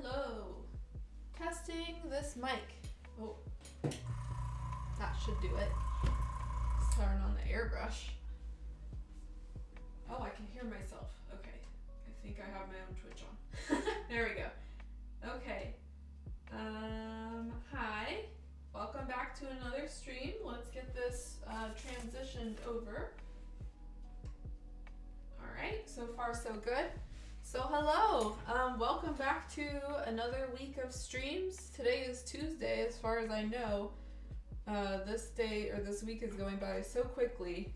Hello. Testing this mic. Oh, that should do it. Turn on the airbrush. Oh, I can hear myself. Okay. I think I have my own Twitch on. There we go. Okay. Hi. Welcome back to another stream. Let's get this transitioned over. All right. So far, so good. So hello, welcome back to another week of streams. Today is Tuesday, as far as I know. This week is going by so quickly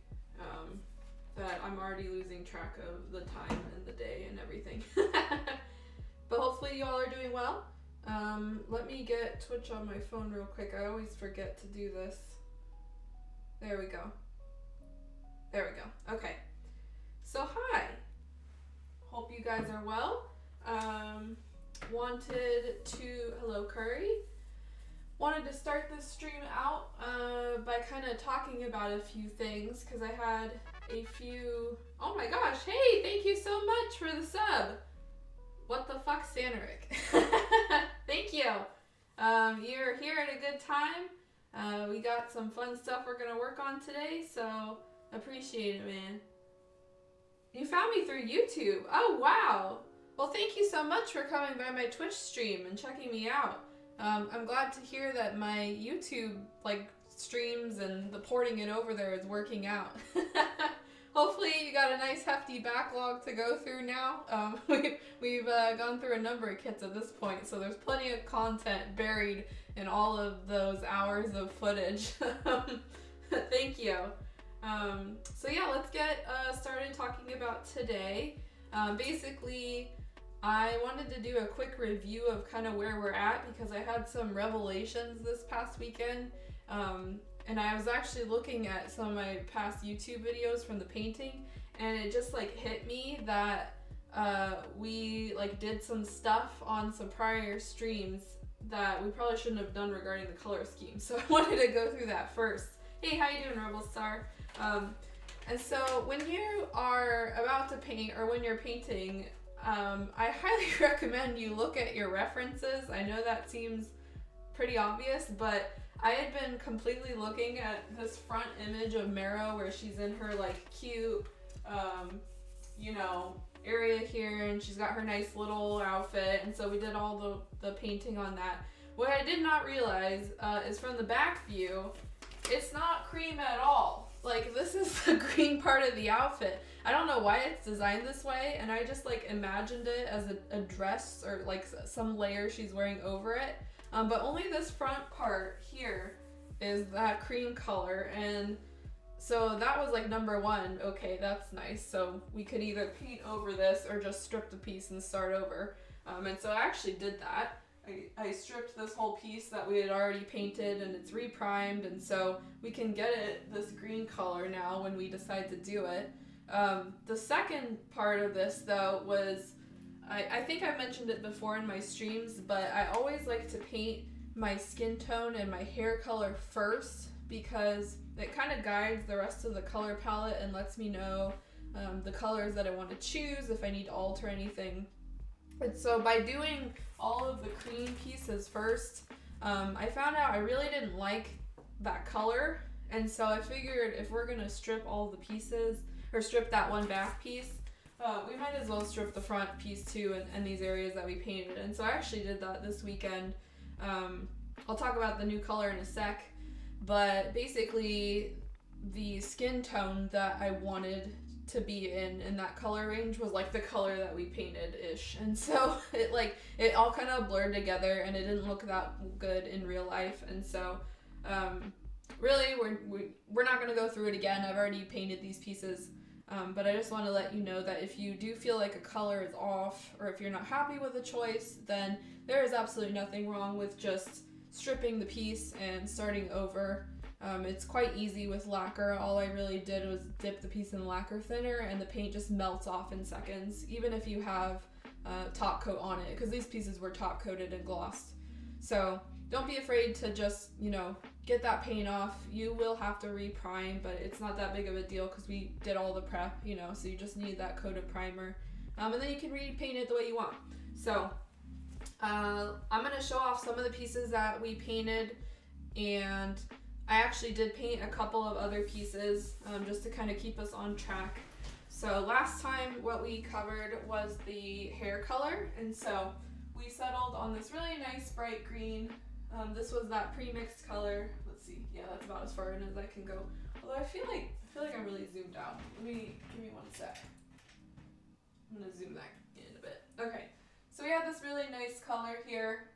that I'm already losing track of the time and the day and everything. But hopefully you all are doing well. Let me get Twitch on my phone real quick. I always forget to do this. There we go. There we go. Okay. So hi. Hope you guys are well. Hello Curry. Wanted to start this stream out by kind of talking about a few things because I had a few. Oh my gosh! Hey, thank you so much for the sub. What the fuck, Saneric? Thank you. You're here at a good time. We got some fun stuff we're gonna work on today, so appreciate it, man. You found me through YouTube. Oh, wow. Well, thank you so much for coming by my Twitch stream and checking me out. I'm glad to hear that my YouTube streams and the porting it over there is working out. Hopefully you got a nice hefty backlog to go through now. We've gone through a number of kits at this point, so there's plenty of content buried in all of those hours of footage. Thank you. So yeah, let's get started talking about today. Basically, I wanted to do a quick review of kind of where we're at because I had some revelations this past weekend. And I was actually looking at some of my past YouTube videos from the painting, and it just hit me that we did some stuff on some prior streams that we probably shouldn't have done regarding the color scheme. So I wanted to go through that first. Hey, how you doing, Rebel Star? And so when you are about to paint or when you're painting, I highly recommend you look at your references. I know that seems pretty obvious, but I had been completely looking at this front image of Mero where she's in her cute, area here, and she's got her nice little outfit, and so we did all the painting on that. What I did not realize is from the back view, it's not cream at all. This is the green part of the outfit. I don't know why it's designed this way, and I just imagined it as a dress or some layer she's wearing over it. But only this front part here is that cream color, and so that was number one. Okay, that's nice. So we could either paint over this or just strip the piece and start over. And so I actually did that. I stripped this whole piece that we had already painted, and it's reprimed, and so we can get it this green color now when we decide to do it. The second part of this though was, I think I mentioned it before in my streams, but I always like to paint my skin tone and my hair color first because it kind of guides the rest of the color palette and lets me know the colors that I want to choose if I need to alter anything. And so by doing all of the cream pieces first, I found out I really didn't like that color. And so I figured if we're going to strip all the pieces, or strip that one back piece, we might as well strip the front piece too and these areas that we painted. And so I actually did that this weekend. I'll talk about the new color in a sec. But basically, the skin tone that I wanted to be in that color range was the color that we painted-ish, and so it all kind of blurred together and it didn't look that good in real life. And so really we're not going to go through it again. I've already painted these pieces, but I just want to let you know that if you do feel like a color is off or if you're not happy with a choice, then there is absolutely nothing wrong with just stripping the piece and starting over. It's quite easy with lacquer. All I really did was dip the piece in lacquer thinner and the paint just melts off in seconds, even if you have top coat on it, because these pieces were top coated and glossed. So don't be afraid to just, get that paint off. You will have to reprime, but it's not that big of a deal because we did all the prep, so you just need that coat of primer. And then you can repaint it the way you want. So I'm going to show off some of the pieces that we painted, and I actually did paint a couple of other pieces just to kind of keep us on track. So last time what we covered was the hair color, and so we settled on this really nice bright green. This was that pre-mixed color. Let's see, yeah, that's about as far in as I can go. Although I feel like I'm really zoomed out. Give me one sec. I'm gonna zoom that in a bit. Okay, so we have this really nice color here.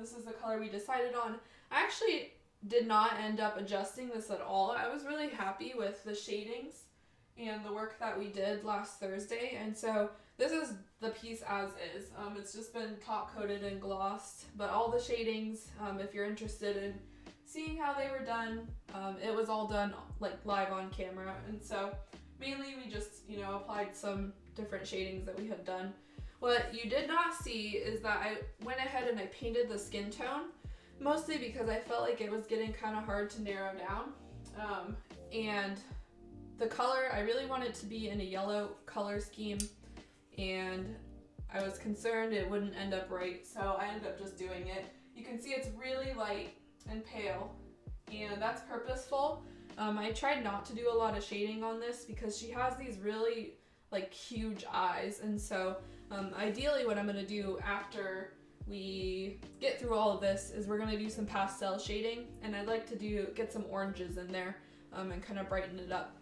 This is the color we decided on. I actually did not end up adjusting this at all. I was really happy with the shadings and the work that we did last Thursday, and so this is the piece as is. It's just been top coated and glossed, but all the shadings, if you're interested in seeing how they were done, it was all done like live on camera, and so mainly we just, you know, applied some different shadings that we had done. What you did not see is that I went ahead and I painted the skin tone, mostly because I felt like it was getting kind of hard to narrow down, and the color, I really wanted to be in a yellow color scheme, and I was concerned it wouldn't end up right, so I ended up just doing it. You can see it's really light and pale, and that's purposeful. I tried not to do a lot of shading on this because she has these really like huge eyes, and so ideally what I'm going to do after we get through all of this is we're going to do some pastel shading, and I'd like to get some oranges in there and kind of brighten it up.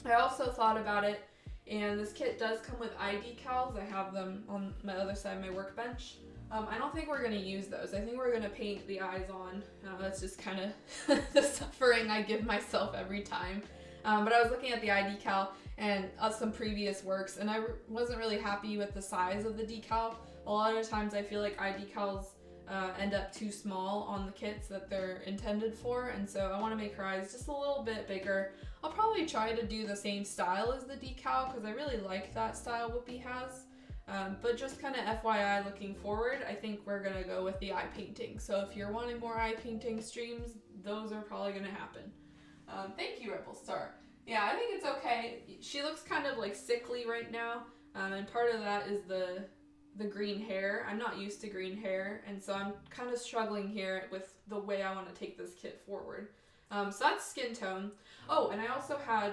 I also thought about it, and this kit does come with eye decals. I have them on my other side of my workbench. I don't think we're going to use those. I think we're going to paint the eyes on. That's just kind of the suffering I give myself every time. But I was looking at the eye decal and some previous works, and I wasn't really happy with the size of the decal. A lot of times I feel like eye decals end up too small on the kits that they're intended for, and so I want to make her eyes just a little bit bigger. I'll probably try to do the same style as the decal because I really like that style Whoopie has. But just kind of FYI looking forward, I think we're going to go with the eye painting. So if you're wanting more eye painting streams, those are probably going to happen. Thank you, Rebel Star. Yeah, I think it's okay. She looks kind of like sickly right now, and part of that is the green hair. I'm not used to green hair, and so I'm kind of struggling here with the way I want to take this kit forward. So that's skin tone. Oh, and I also had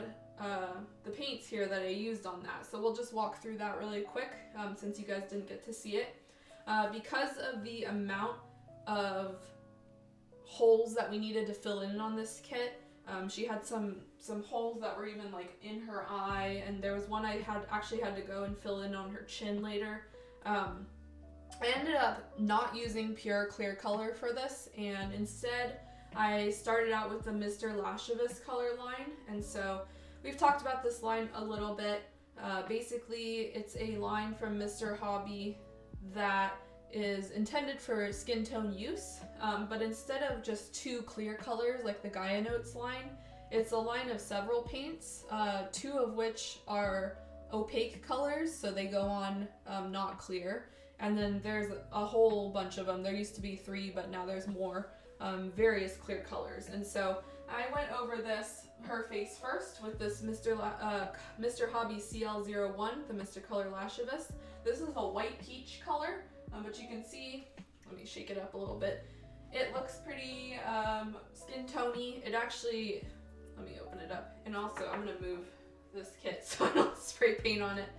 the paints here that I used on that, so we'll just walk through that really quick since you guys didn't get to see it. Because of the amount of holes that we needed to fill in on this kit, she had some holes that were even like in her eye, and there was one I actually had to go and fill in on her chin later. I ended up not using pure clear color for this, and instead I started out with the Mr. Lascivus color line, and so we've talked about this line a little bit. Basically, it's a line from Mr. Hobby that is intended for skin tone use, but instead of just two clear colors like the Gaia Notes line, it's a line of several paints, two of which are opaque colors, so they go on not clear, and then there's a whole bunch of them. There used to be 3, but now there's more, various clear colors. And so I went over her face first with this Mr. Hobby CL01, the Mr. Color Lascivus. This is a white peach color, but you can see, let me shake it up a little bit. It looks pretty skin tony. It actually, let me open it up. And also, I'm gonna move this kit so I don't spray paint on it.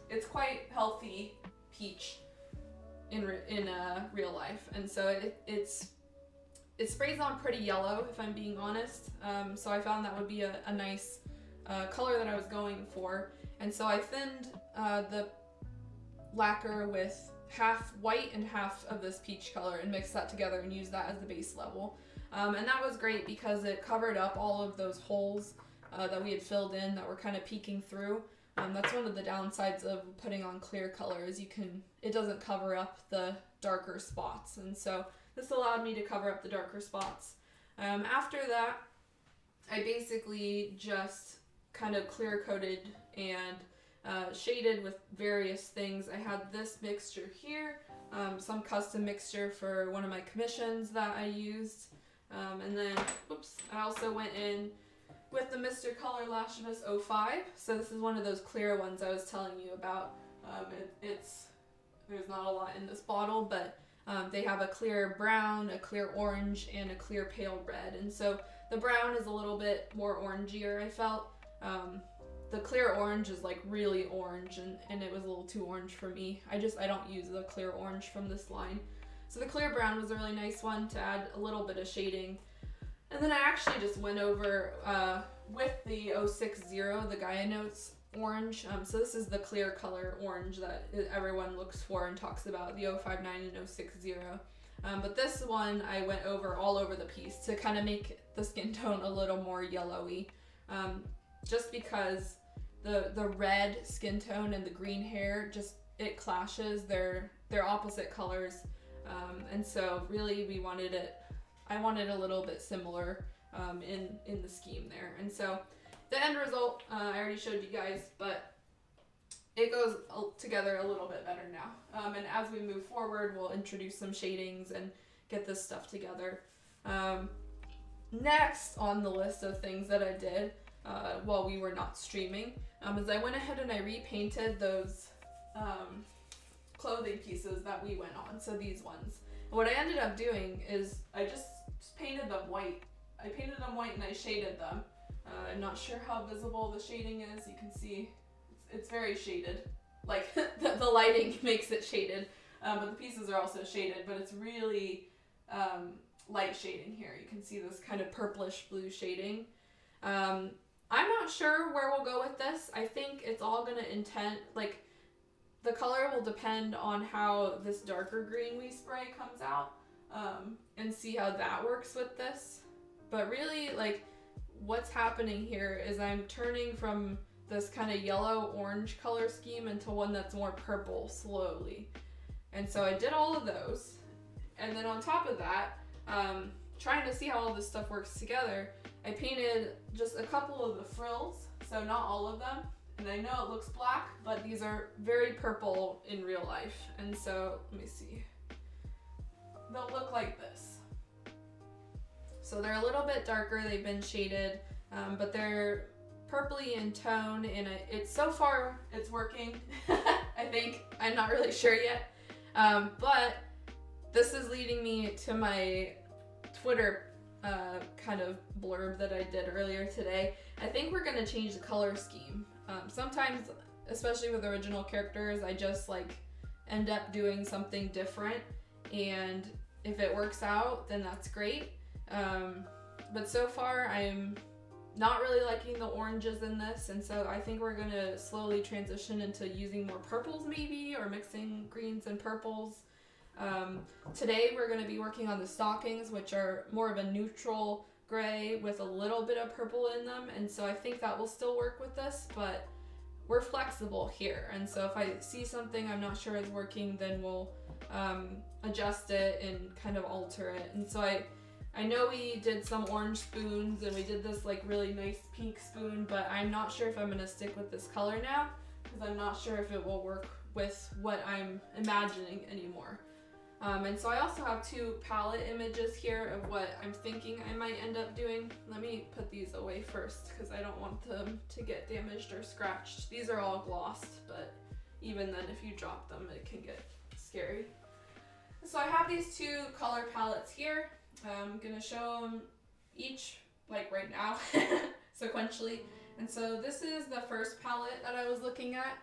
It's quite healthy peach in real life, and so it sprays on pretty yellow, if I'm being honest. So I found that would be a nice color that I was going for, and so I thinned the lacquer with half white and half of this peach color and mixed that together and used that as the base level. And that was great because it covered up all of those holes that we had filled in that were kind of peeking through. That's one of the downsides of putting on clear colors. It doesn't cover up the darker spots, and so this allowed me to cover up the darker spots. After that, I basically just kind of clear coated and shaded with various things. I had this mixture here, some custom mixture for one of my commissions that I used, and then, I also went in with the Mr. Color Lascivus 05. So this is one of those clear ones I was telling you about. It's there's not a lot in this bottle, but they have a clear brown, a clear orange, and a clear pale red. And so the brown is a little bit more orangier, I felt. The clear orange is like really orange, and it was a little too orange for me. I don't use the clear orange from this line. So the clear brown was a really nice one to add a little bit of shading. And then I actually just went over with the 060, the Gaia Notes orange. So this is the clear color orange that everyone looks for and talks about, the 059 and 060. But this one I went over all over the piece to kind of make the skin tone a little more yellowy. Just because the red skin tone and the green hair, just it clashes. They're opposite colors. And so really I wanted a little bit similar in the scheme there. And so the end result, I already showed you guys, but it goes together a little bit better now. And as we move forward, we'll introduce some shadings and get this stuff together. Next on the list of things that I did while we were not streaming is I went ahead and I repainted those clothing pieces that we went on, so these ones. And what I ended up doing is I just painted them white. I painted them white and I shaded them. I'm not sure how visible the shading is. You can see it's very shaded. Like the lighting makes it shaded, but the pieces are also shaded, but it's really light shading here. You can see this kind of purplish blue shading. I'm not sure where we'll go with this. I think it's all gonna like the color will depend on how this darker green we spray comes out, and see how that works with this. But really, like, what's happening here is I'm turning from this kind of yellow-orange color scheme into one that's more purple slowly. And so I did all of those. And then on top of that, trying to see how all this stuff works together, I painted just a couple of the frills, so not all of them. And I know it looks black, but these are very purple in real life. And so, let me see. They'll look like this. So they're a little bit darker, they've been shaded, but they're purpley in tone, and so far it's working. I think, I'm not really sure yet. But this is leading me to my Twitter kind of blurb that I did earlier today. I think we're gonna change the color scheme. Sometimes, especially with original characters, I just like end up doing something different, and if it works out, then that's great. But so far I'm not really liking the oranges in this, and so I think we're gonna slowly transition into using more purples maybe, or mixing greens and purples. Today we're gonna be working on the stockings, which are more of a neutral gray with a little bit of purple in them, and so I think that will still work with this, but we're flexible here. And so if I see something I'm not sure is working, then we'll adjust it and kind of alter it. And so I know we did some orange spoons, and we did this like really nice pink spoon, but I'm not sure if I'm gonna stick with this color now, because I'm not sure if it will work with what I'm imagining anymore. And so I also have two palette images here of what I'm thinking I might end up doing. Let me put these away first, because I don't want them to get damaged or scratched. These are all glossed, but even then if you drop them it can get scary. So I have these two color palettes here. I'm gonna show them each like right now sequentially. And so this is the first palette that I was looking at.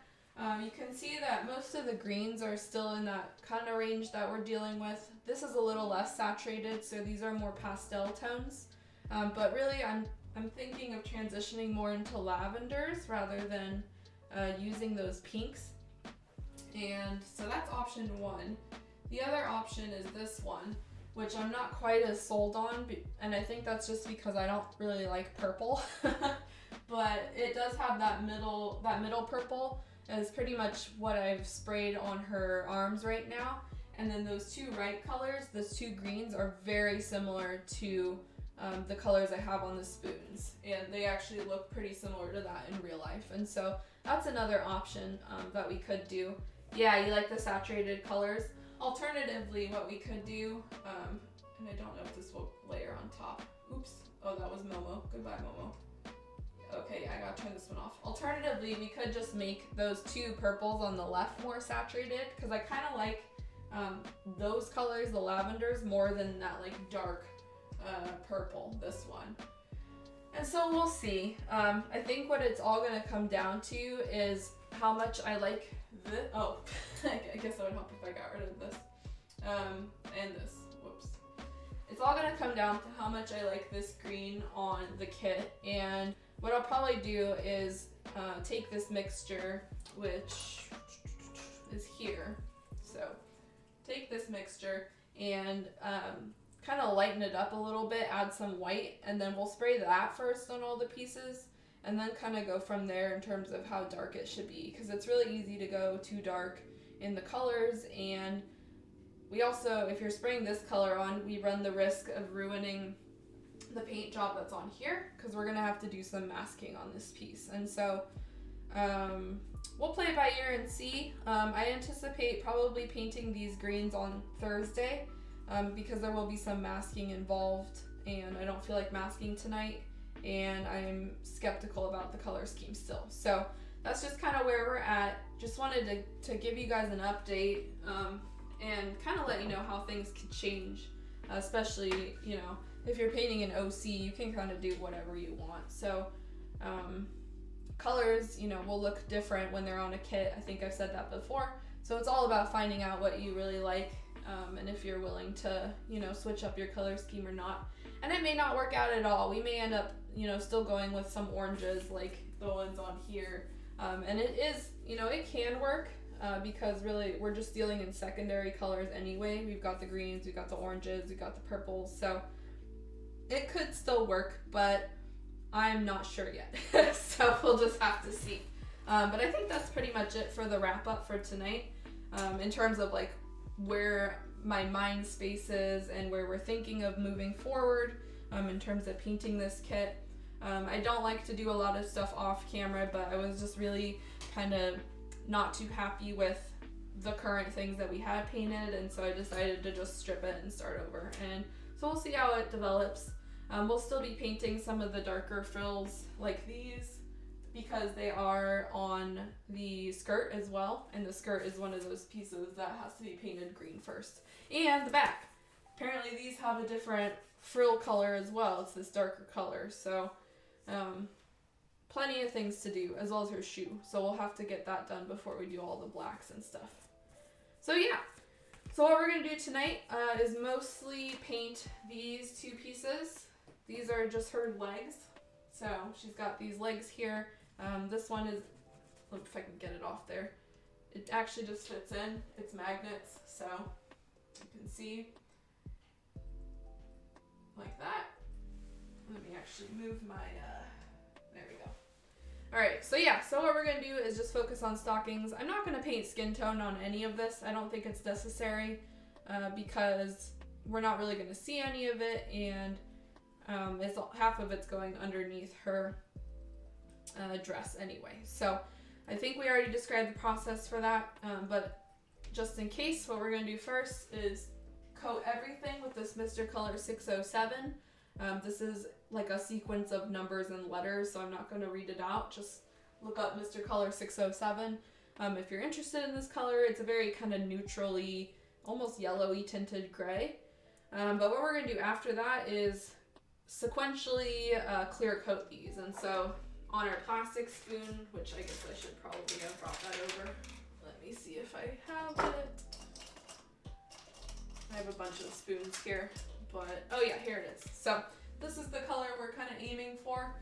You can see that most of the greens are still in that kind of range that we're dealing with. This is a little less saturated, so these are more pastel tones. But really I'm thinking of transitioning more into lavenders rather than using those pinks. And so that's option one. The other option is this one, which I'm not quite as sold on, and I think that's just because I don't really like purple. But it does have that middle purple. Is pretty much what I've sprayed on her arms right now. And then those two right colors, those two greens, are very similar to the colors I have on the spoons. And they actually look pretty similar to that in real life. And so that's another option that we could do. Yeah, you like the saturated colors? Alternatively, what we could do, and I don't know if this will layer on top. Oops. Oh, that was Momo. Goodbye, Momo. Yeah. Okay, I gotta turn this one off. Alternatively, we could just make those two purples on the left more saturated, because I kind of like those colors, the lavenders, more than that like dark purple, this one. And so we'll see. I think what it's all gonna come down to is how much I like this. Oh, I guess that would help if I got rid of this. And this, whoops. It's all gonna come down to how much I like this green on the kit. And what I'll probably do is take this mixture, which is here. So take this mixture and kind of lighten it up a little bit, add some white, and then we'll spray that first on all the pieces, and then kind of go from there in terms of how dark it should be, because it's really easy to go too dark in the colors. And we also, if you're spraying this color on, we run the risk of ruining the paint job that's on here, because we're gonna have to do some masking on this piece. And so we'll play it by ear and see. I anticipate probably painting these greens on Thursday, because there will be some masking involved, and I don't feel like masking tonight, and I'm skeptical about the color scheme still. So that's just kind of where we're at. Just wanted to give you guys an update, and kind of let you know how things could change, especially, you know, if you're painting an OC, you can kind of do whatever you want. So colors, you know, will look different when they're on a kit. I think I've said that before. So it's all about finding out what you really like, and if you're willing to, you know, switch up your color scheme or not. And it may not work out at all. We may end up, you know, still going with some oranges like the ones on here. And it is, you know, it can work, because really we're just dealing in secondary colors anyway. We've got the greens, we've got the oranges, we've got the purples. So it could still work, but I'm not sure yet. So we'll just have to see. But I think that's pretty much it for the wrap up for tonight, in terms of like where my mind space is and where we're thinking of moving forward, in terms of painting this kit. I don't like to do a lot of stuff off camera, but I was just really kind of not too happy with the current things that we had painted, and so I decided to just strip it and start over. And so we'll see how it develops. We'll still be painting some of the darker frills like these, because they are on the skirt as well, and the skirt is one of those pieces that has to be painted green first. And the back. Apparently these have a different frill color as well. It's this darker color. So plenty of things to do, as well as her shoe. So we'll have to get that done before we do all the blacks and stuff. So yeah. So what we're going to do tonight is mostly paint these two pieces. These are just her legs. So she's got these legs here. This one is, look if I can get it off there. It actually just fits in. It's magnets, so you can see like that. Let me actually move my, there we go. Alright, so yeah, so what we're going to do is just focus on stockings. I'm not going to paint skin tone on any of this. I don't think it's necessary, because we're not really going to see any of it, and half of it's going underneath her dress anyway. So I think we already described the process for that, but just in case, what we're going to do first is coat everything with this Mr. Color 607. This is like a sequence of numbers and letters, so I'm not going to read it out. Just look up Mr. Color 607 if you're interested in this color. It's a very kind of neutrally, almost yellowy tinted gray. But what we're going to do after that is sequentially clear coat these. And so on our plastic spoon, which I guess I should probably have brought that over. Let me see if I have it. I have a bunch of spoons here, but oh yeah, here it is. So this is the color we're kind of aiming for.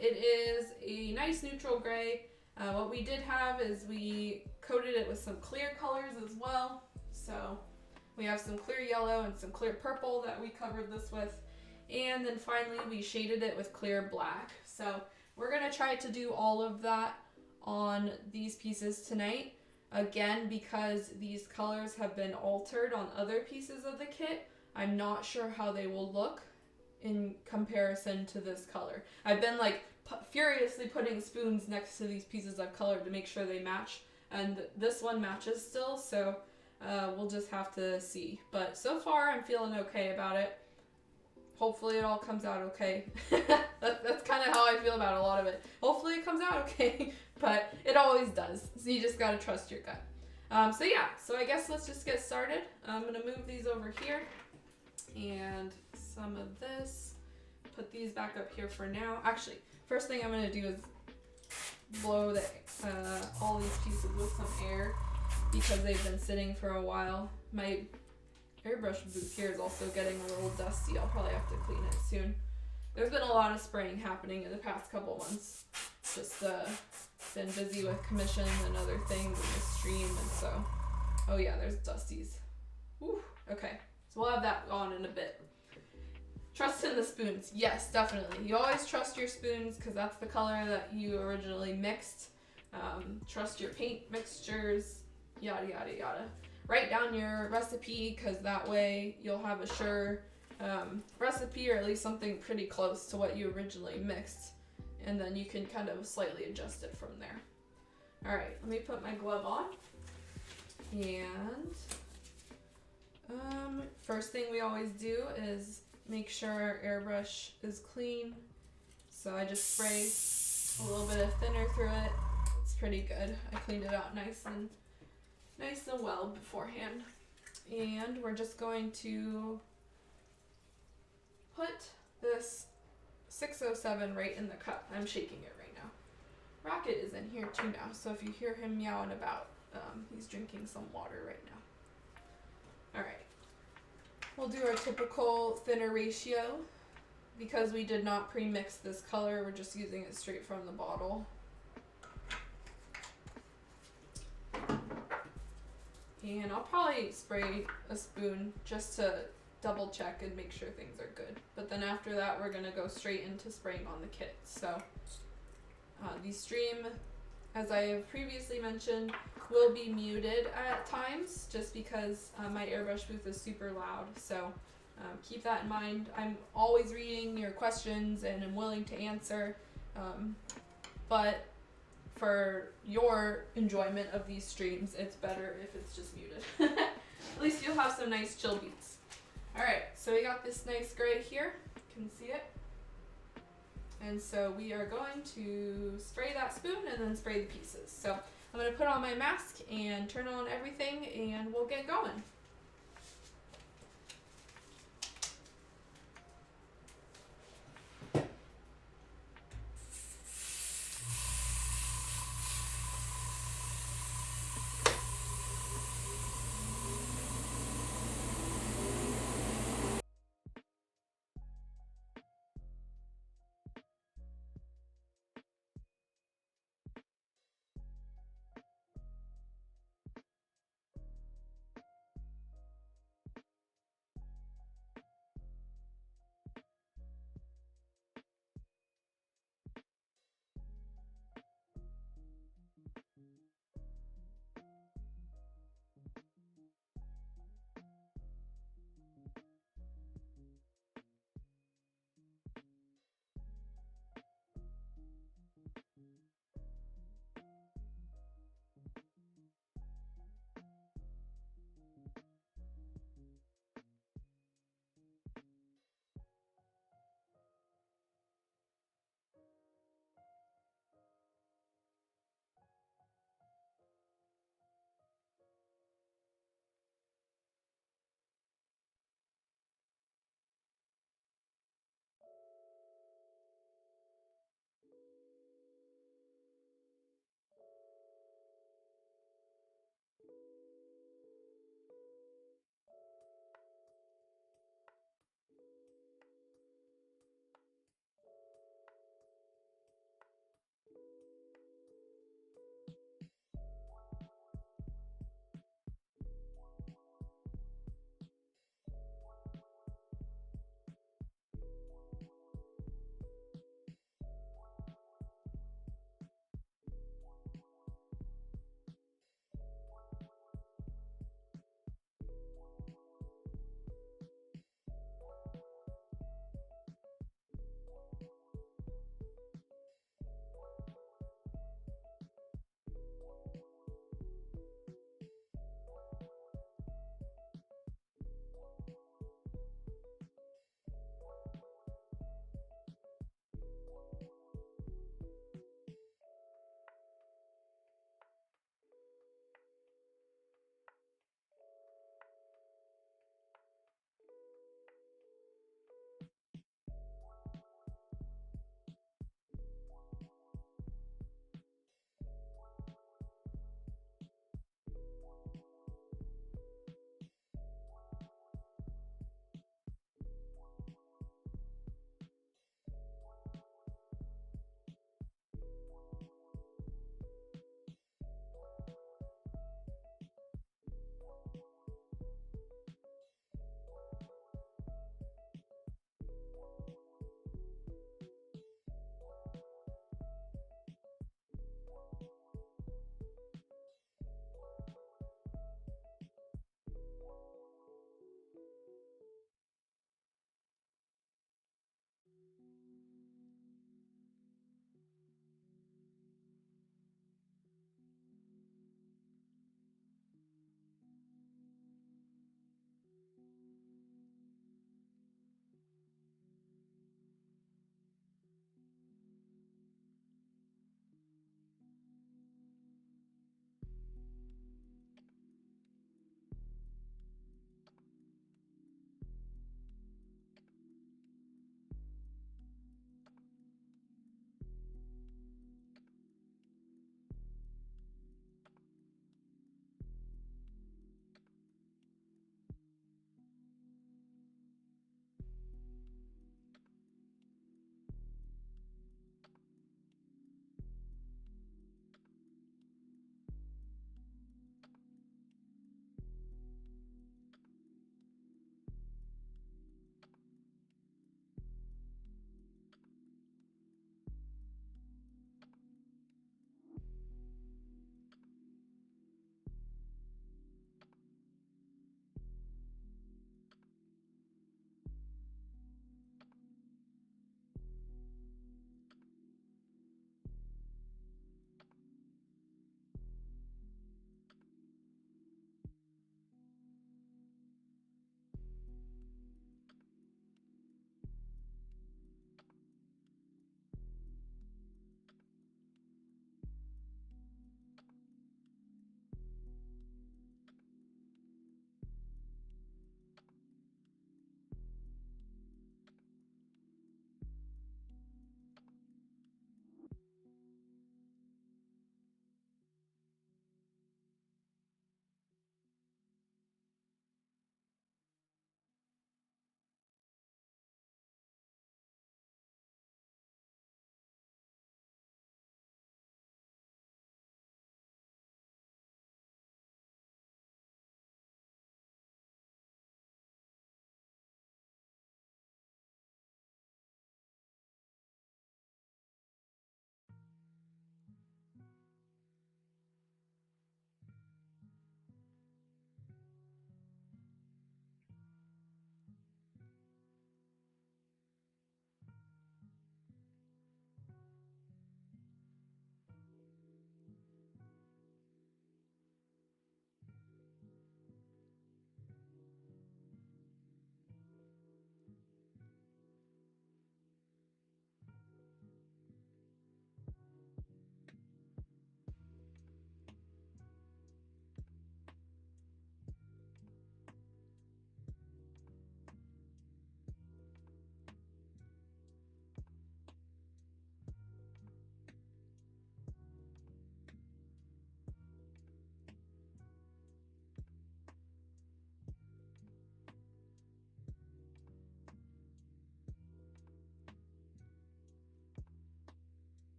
It is a nice neutral gray. What we did have is we coated it with some clear colors as well. So we have some clear yellow and some clear purple that we covered this with. And then finally we shaded it with clear black. So we're going to try to do all of that on these pieces tonight. Again, because these colors have been altered on other pieces of the kit, I'm not sure how they will look in comparison to this color. I've been like furiously putting spoons next to these pieces I've colored to make sure they match, and this one matches still, so we'll just have to see. But so far I'm feeling okay about it. hopefully it all comes out okay. That's kind of how I feel about a lot of it. Hopefully it comes out okay, but it always does. So you just gotta trust your gut. So yeah, so I guess let's just get started. I'm gonna move these over here and some of this. Put these back up here for now. Actually, first thing I'm gonna do is blow all these pieces with some air because they've been sitting for a while. My airbrush booth here is also getting a little dusty. I'll probably have to clean it soon. There's been a lot of spraying happening in the past couple months. Just been busy with commission and other things in the stream, and so, oh yeah, there's dusties. Whew, okay, so we'll have that on in a bit. Trust in the spoons. Yes, definitely. You always trust your spoons because that's the color that you originally mixed. Trust your paint mixtures, yada, yada, yada. Write down your recipe because that way you'll have a sure recipe, or at least something pretty close to what you originally mixed. And then you can kind of slightly adjust it from there. All right, let me put my glove on. And first thing we always do is make sure our airbrush is clean. So I just spray a little bit of thinner through it. It's pretty good. I cleaned it out nice and well beforehand. And we're just going to put this 607 right in the cup. I'm shaking it right now. Rocket is in here too now, so if you hear him meowing about, he's drinking some water right now. All right. We'll do our typical thinner ratio. Because we did not pre-mix this color, we're just using it straight from the bottle. And I'll probably spray a spoon just to double check and make sure things are good. But then after that, we're gonna go straight into spraying on the kit. So the stream, as I have previously mentioned, will be muted at times just because my airbrush booth is super loud. So keep that in mind. I'm always reading your questions and I'm willing to answer. But for your enjoyment of these streams, it's better if it's just muted. At least you'll have some nice chill beats. All right, so we got this nice gray here. You can see it. And so we are going to spray that spoon and then spray the pieces. So I'm gonna put on my mask and turn on everything and we'll get going.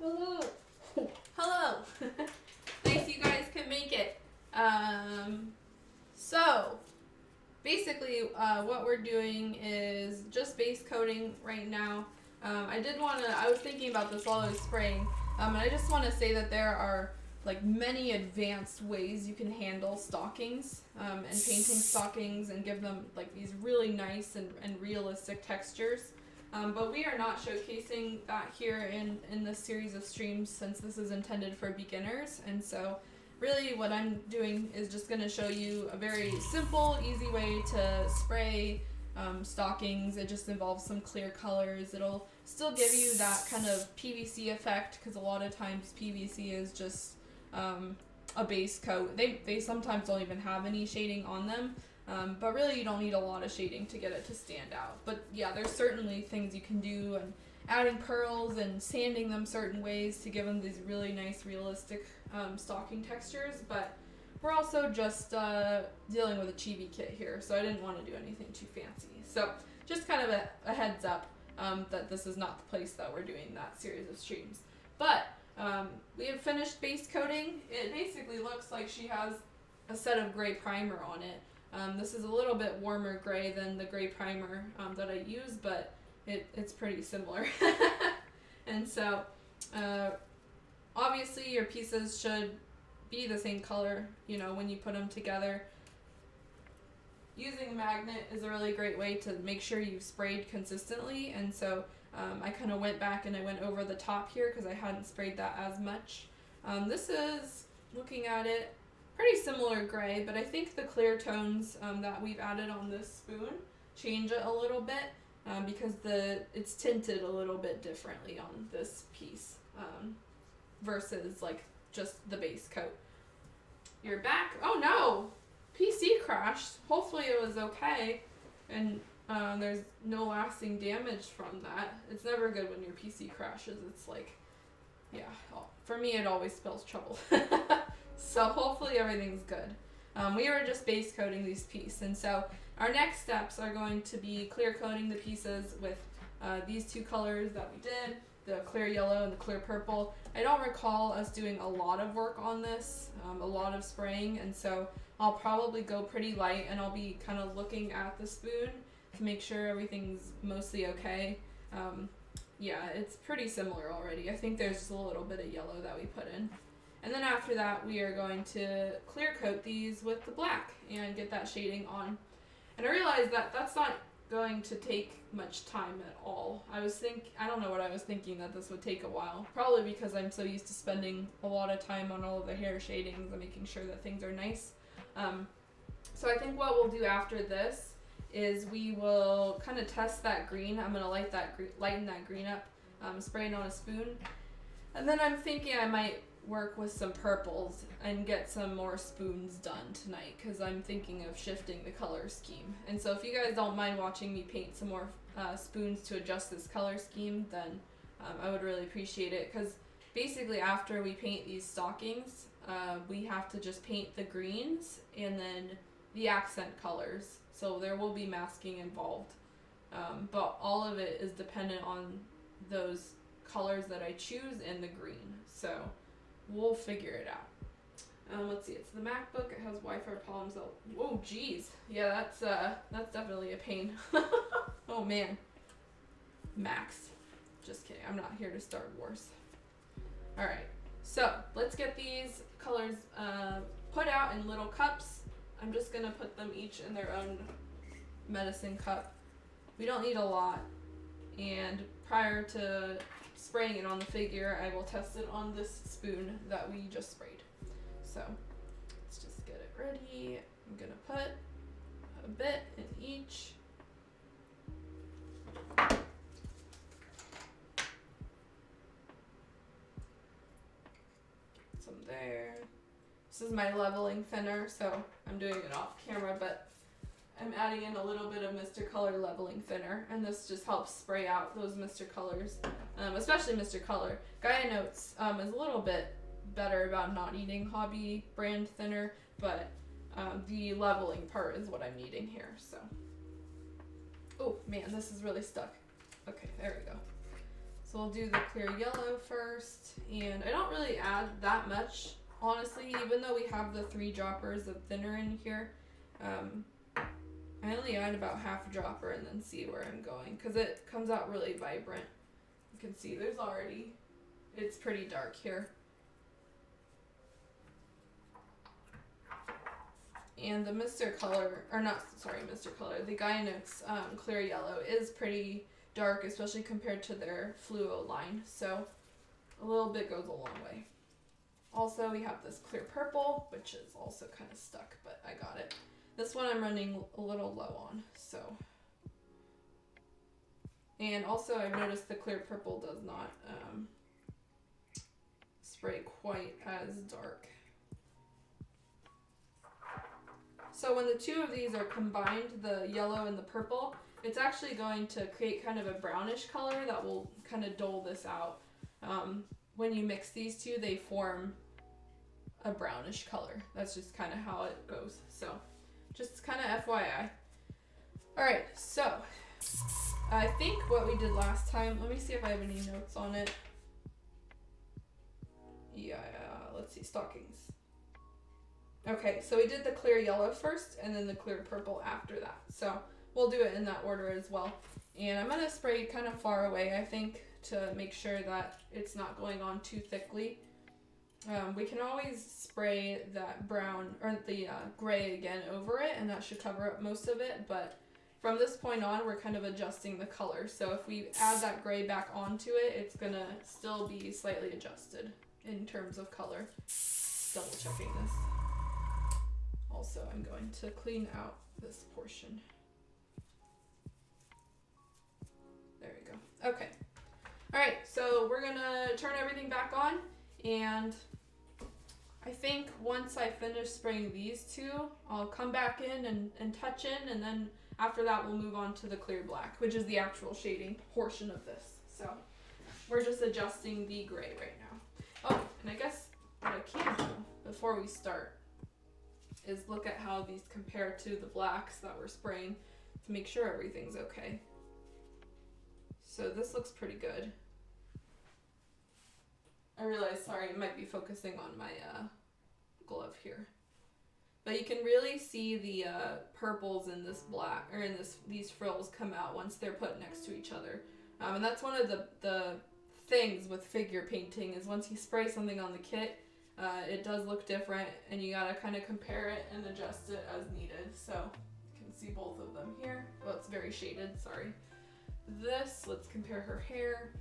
Hello. Hello. Nice you guys can make it. So basically what we're doing is just base coating right now. I was thinking about this while I was spraying, and I just want to say that there are like many advanced ways you can handle stockings and painting stockings and give them like these really nice and realistic textures. But we are not showcasing that here in this series of streams since this is intended for beginners. And so really what I'm doing is just going to show you a very simple, easy way to spray stockings. It just involves some clear colors. It'll still give you that kind of PVC effect because a lot of times PVC is just a base coat. They sometimes don't even have any shading on them. But really you don't need a lot of shading to get it to stand out. But yeah, there's certainly things you can do, and adding pearls and sanding them certain ways to give them these really nice realistic stocking textures. But we're also just dealing with a chibi kit here, so I didn't want to do anything too fancy. So just kind of a heads up that this is not the place that we're doing that series of streams. But we have finished base coating. It basically looks like she has a set of gray primer on it. This is a little bit warmer gray than the gray primer that I use, but it's pretty similar. And so obviously your pieces should be the same color, you know, when you put them together. Using a magnet is a really great way to make sure you've sprayed consistently, and so I kind of went back and I went over the top here because I hadn't sprayed that as much. This is, looking at it, pretty similar gray, but I think the clear tones that we've added on this spoon change it a little bit because it's tinted a little bit differently on this piece versus like just the base coat. Your back, oh no, PC crashed. Hopefully it was okay and there's no lasting damage from that. It's never good when your PC crashes. It's like, yeah, for me it always spells trouble. So hopefully everything's good. We were just base coating these pieces, and so our next steps are going to be clear coating the pieces with these two colors that we did, the clear yellow and the clear purple. I don't recall us doing a lot of work on this, a lot of spraying, and so I'll probably go pretty light, and I'll be kind of looking at the spoon to make sure everything's mostly okay. Yeah, it's pretty similar already. I think there's just a little bit of yellow that we put in. And then after that, we are going to clear coat these with the black and get that shading on. And I realized that that's not going to take much time at all. I don't know what I was thinking that this would take a while. Probably because I'm so used to spending a lot of time on all of the hair shadings and making sure that things are nice. So I think what we'll do after this is we will kind of test that green. I'm going to lighten that green up, spray it on a spoon. And then I'm thinking I might work with some purples and get some more spoons done tonight because I'm thinking of shifting the color scheme. And so if you guys don't mind watching me paint some more spoons to adjust this color scheme, then I would really appreciate it, because basically after we paint these stockings, we have to just paint the greens and then the accent colors. So there will be masking involved, but all of it is dependent on those colors that I choose and the green. So we'll figure it out. Let's see, it's the MacBook. It has Wi-Fi problems. Oh, geez. Yeah, that's definitely a pain. Oh, man. Max. Just kidding. I'm not here to start wars. All right. So let's get these colors put out in little cups. I'm just going to put them each in their own medicine cup. We don't need a lot. And prior to spraying it on the figure, I will test it on this spoon that we just sprayed. So let's just get it ready. I'm gonna put a bit in each. Some there. This is my leveling thinner, so I'm doing it off camera, but I'm adding in a little bit of Mr. Color leveling thinner, and this just helps spray out those Mr. Colors, especially Mr. Color. Gaia Notes is a little bit better about not needing hobby brand thinner, but the leveling part is what I'm needing here. So, oh man, this is really stuck. Okay, there we go. So So we'll do the clear yellow first, and I don't really add that much, honestly, even though we have the 3 droppers of thinner in here. I only add about half a dropper and then see where I'm going, because it comes out really vibrant. You can see there's already, it's pretty dark here. And the Mr. Color, or not, sorry, Mr. Color, the Gynix clear yellow is pretty dark, especially compared to their fluo line, so a little bit goes a long way. Also, we have this clear purple, which is also kind of stuck, but I got it. This one I'm running a little low on, so. And also I've noticed the clear purple does not spray quite as dark. So when the 2 of these are combined, the yellow and the purple, it's actually going to create kind of a brownish color that will kind of dull this out. When you mix these 2, they form a brownish color. That's just kind of how it goes. So just kind of FYI. Alright, so I think what we did last time, let me see if I have any notes on it. Yeah, let's see, Stockings. Okay, so we did the clear yellow first and then the clear purple after that. So we'll do it in that order as well. And I'm going to spray kind of far away, I think, to make sure that it's not going on too thickly. We can always spray that brown or the gray again over it, and that should cover up most of it. But from this point on, we're kind of adjusting the color. So if we add that gray back onto it, it's going to still be slightly adjusted in terms of color. Double checking this. Also, I'm going to clean out this portion. There we go. Okay. All right, so we're gonna turn everything back on, and I think once I finish spraying these 2, I'll come back in and touch in, and then after that we'll move on to the clear black, which is the actual shading portion of this. So we're just adjusting the gray right now. Oh, and I guess what I can do before we start is look at how these compare to the blacks that we're spraying to make sure everything's okay. So this looks pretty good. I realize, sorry, it might be focusing on my glove here. But you can really see the purples in this black, or in these frills come out once they're put next to each other. And that's one of the things with figure painting is once you spray something on the kit, it does look different, and you gotta kind of compare it and adjust it as needed. So you can see both of them here. Well, it's very shaded, sorry. This, let's compare her hair.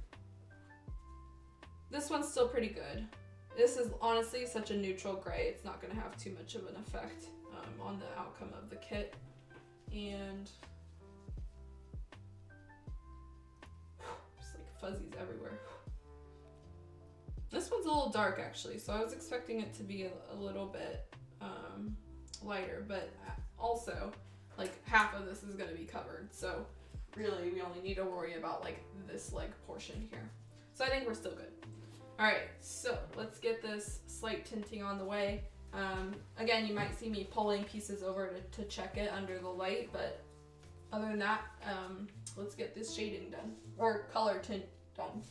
This one's still pretty good. This is honestly such a neutral gray, it's not gonna have too much of an effect on the outcome of the kit. And just like fuzzies everywhere. This one's a little dark actually, so I was expecting it to be a little bit lighter, but also like half of this is going to be covered, so really we only need to worry about like this leg portion here. So I think we're still good. Alright, so let's get this slight tinting on the way. Again, you might see me pulling pieces over to check it under the light, but other than that, let's get this shading done, or color tint done.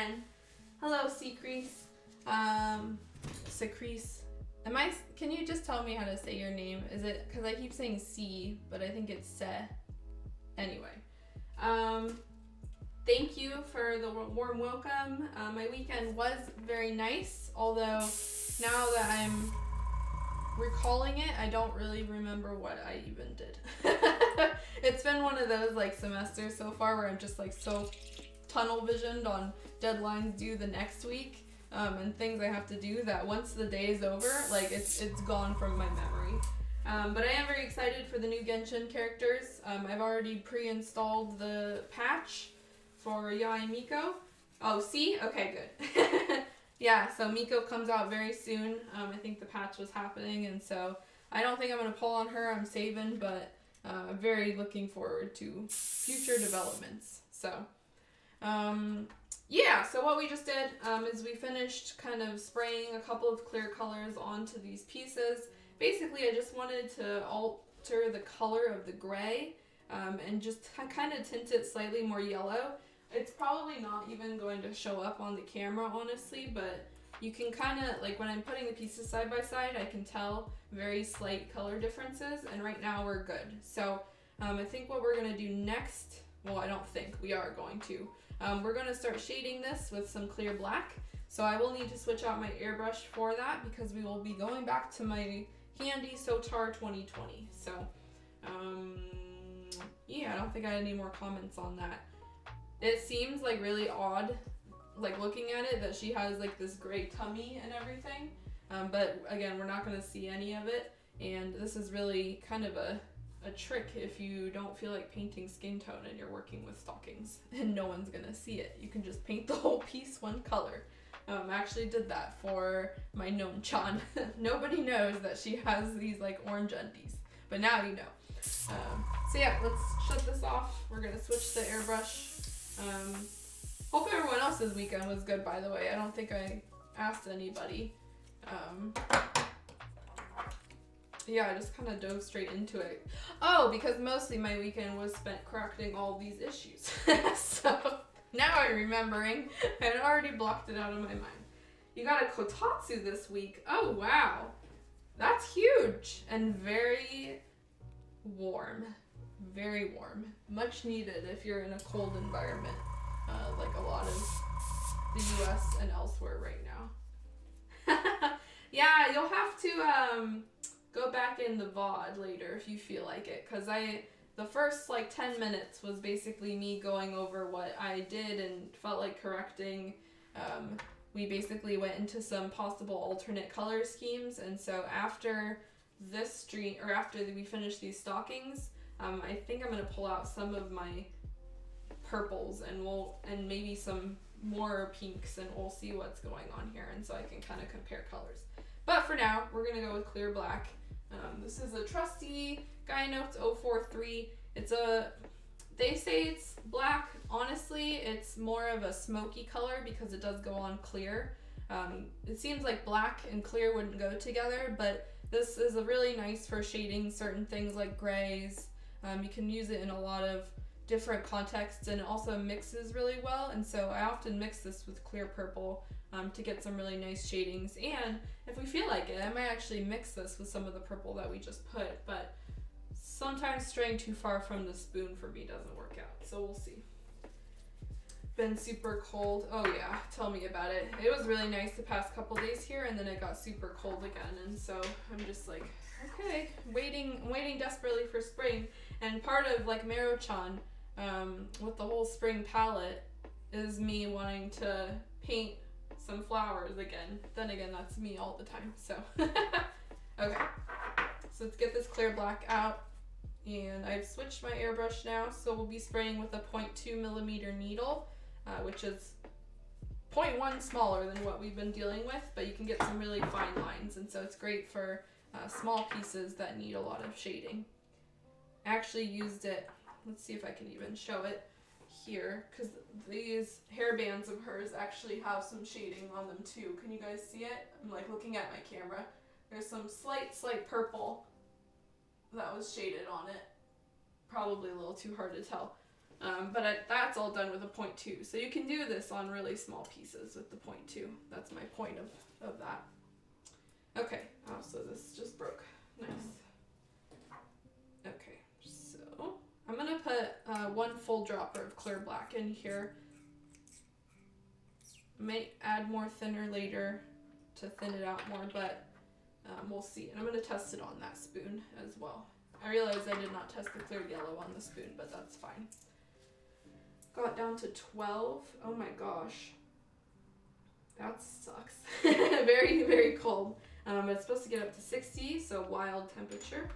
again. Hello, Secrease. Secrease. Can you just tell me how to say your name? Is it, because I keep saying C, but I think it's Se. Anyway. Thank you for the warm welcome. My weekend was very nice, although now that I'm recalling it, I don't really remember what I even did. It's been one of those like semesters so far where I'm just like so tunnel visioned on deadlines due the next week, and things I have to do that once the day is over, like it's gone from my memory. But I am very excited for the new Genshin characters. I've already pre-installed the patch for Yae Miko. Oh, see? Okay, good. Yeah, so Miko comes out very soon. I think the patch was happening, and so I don't think I'm going to pull on her. I'm saving, but I'm very looking forward to future developments. So, yeah, so what we just did is we finished kind of spraying a couple of clear colors onto these pieces. Basically, I just wanted to alter the color of the gray and just kind of tint it slightly more yellow. It's probably not even going to show up on the camera, honestly, but you can kind of, like when I'm putting the pieces side by side, I can tell very slight color differences, and right now we're good. So I think what we're going to do next, well, I don't think, we are going to. We're going to start shading this with some clear black. So I will need to switch out my airbrush for that because we will be going back to my handy Sotar 2020. So, yeah, I don't think I had any more comments on that. It seems like really odd, like looking at it, that she has like this gray tummy and everything. But again, we're not going to see any of it. And this is really kind of a trick if you don't feel like painting skin tone and you're working with stockings and no one's going to see it. You can just paint the whole piece one color. I actually did that for my Mero-chan. Nobody knows that she has these like orange undies, but now you know. So yeah, let's shut this off. We're going to switch the airbrush. Hope everyone else's weekend was good, by the way. I don't think I asked anybody. Yeah, I just kind of dove straight into it. Oh, because mostly my weekend was spent correcting all these issues. So now I'm remembering. I had already blocked it out of my mind. You got a kotatsu this week. Oh, wow. That's huge and very warm. Very warm. Much needed if you're in a cold environment, like a lot of the US and elsewhere right now. Yeah, you'll have to go back in the VOD later if you feel like it, because the first like 10 minutes was basically me going over what I did and felt like correcting. We basically went into some possible alternate color schemes, and so after this stream, or after we finish these stockings, I think I'm gonna pull out some of my purples and maybe some more pinks, and we'll see what's going on here, and so I can kind of compare colors. But for now, we're gonna go with clear black. This is a trusty Guy Notes 043. They say it's black. Honestly, it's more of a smoky color because it does go on clear. It seems like black and clear wouldn't go together, but this is a really nice for shading certain things like grays. You can use it in a lot of different contexts, and it also mixes really well, and so I often mix this with clear purple to get some really nice shadings. And if we feel like it, I might actually mix this with some of the purple that we just put, but sometimes straying too far from the spoon for me doesn't work out, so we'll see. Been super cold. Oh yeah, tell me about it. It was really nice the past couple days here, and then it got super cold again, and so I'm just like, okay, waiting desperately for spring. And part of like Mero-chan with the whole spring palette is me wanting to paint some flowers again. Then again, that's me all the time, so. Okay, so let's get this clear black out. And I've switched my airbrush now, so we'll be spraying with a 0.2 millimeter needle, which is 0.1 smaller than what we've been dealing with, but you can get some really fine lines, and so it's great for small pieces that need a lot of shading. I actually used it, let's see if I can even show it here, because these hair bands of hers actually have some shading on them too. Can you guys see it? I'm like looking at my camera. There's some slight purple that was shaded on it. Probably a little too hard to tell. That's all done with a 0.2. So you can do this on really small pieces with the 0.2. That's my point of that. Okay, so this just broke. Nice. Okay, so I'm going to put 1 full dropper of clear black in here. May add more thinner later to thin it out more, but we'll see. And I'm going to test it on that spoon as well. I realized I did not test the clear yellow on the spoon, but that's fine. Got down to 12. Oh my gosh. That sucks. Very, very cold. It's supposed to get up to 60, so wild temperature.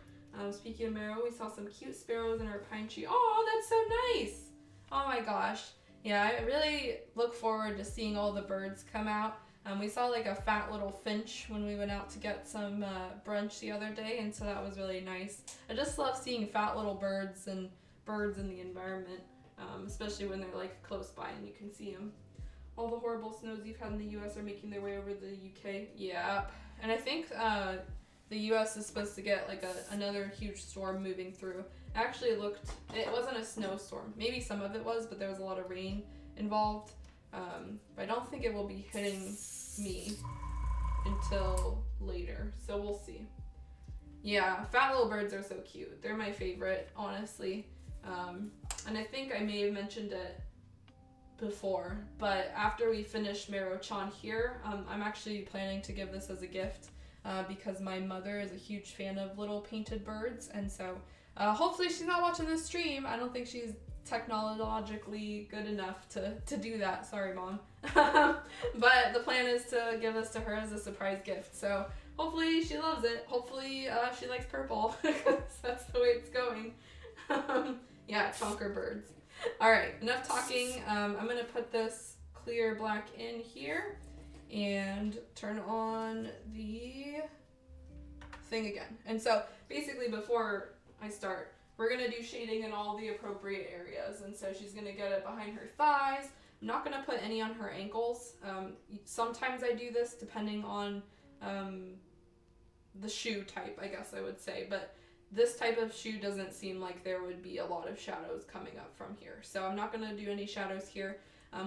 Speaking of Mero, we saw some cute sparrows in our pine tree. Oh, that's so nice. Oh my gosh. Yeah, I really look forward to seeing all the birds come out. We saw like a fat little finch when we went out to get some brunch the other day, and so that was really nice. I just love seeing fat little birds in the environment, especially when they're like close by and you can see them. All the horrible snows you've had in the US are making their way over to the UK. Yeah, and I think the US is supposed to get like another huge storm moving through. Actually, it wasn't a snowstorm. Maybe some of it was, but there was a lot of rain involved. But I don't think it will be hitting me until later, so we'll see. Yeah, fat little birds are so cute. They're my favorite, honestly. And I think I may have mentioned it before, but after we finish Mero-chan here, I'm actually planning to give this as a gift because my mother is a huge fan of little painted birds, and so hopefully she's not watching this stream. I don't think she's technologically good enough to do that. Sorry, Mom. But the plan is to give this to her as a surprise gift. So hopefully she loves it. Hopefully she likes purple because that's the way it's going. Yeah, chonker birds. All right, enough talking. I'm going to put this clear black in here and turn on the thing again. And so basically before I start, we're going to do shading in all the appropriate areas. And so she's going to get it behind her thighs. I'm not going to put any on her ankles. Sometimes I do this depending on the shoe type, I guess I would say. But this type of shoe doesn't seem like there would be a lot of shadows coming up from here. So I'm not going to do any shadows here.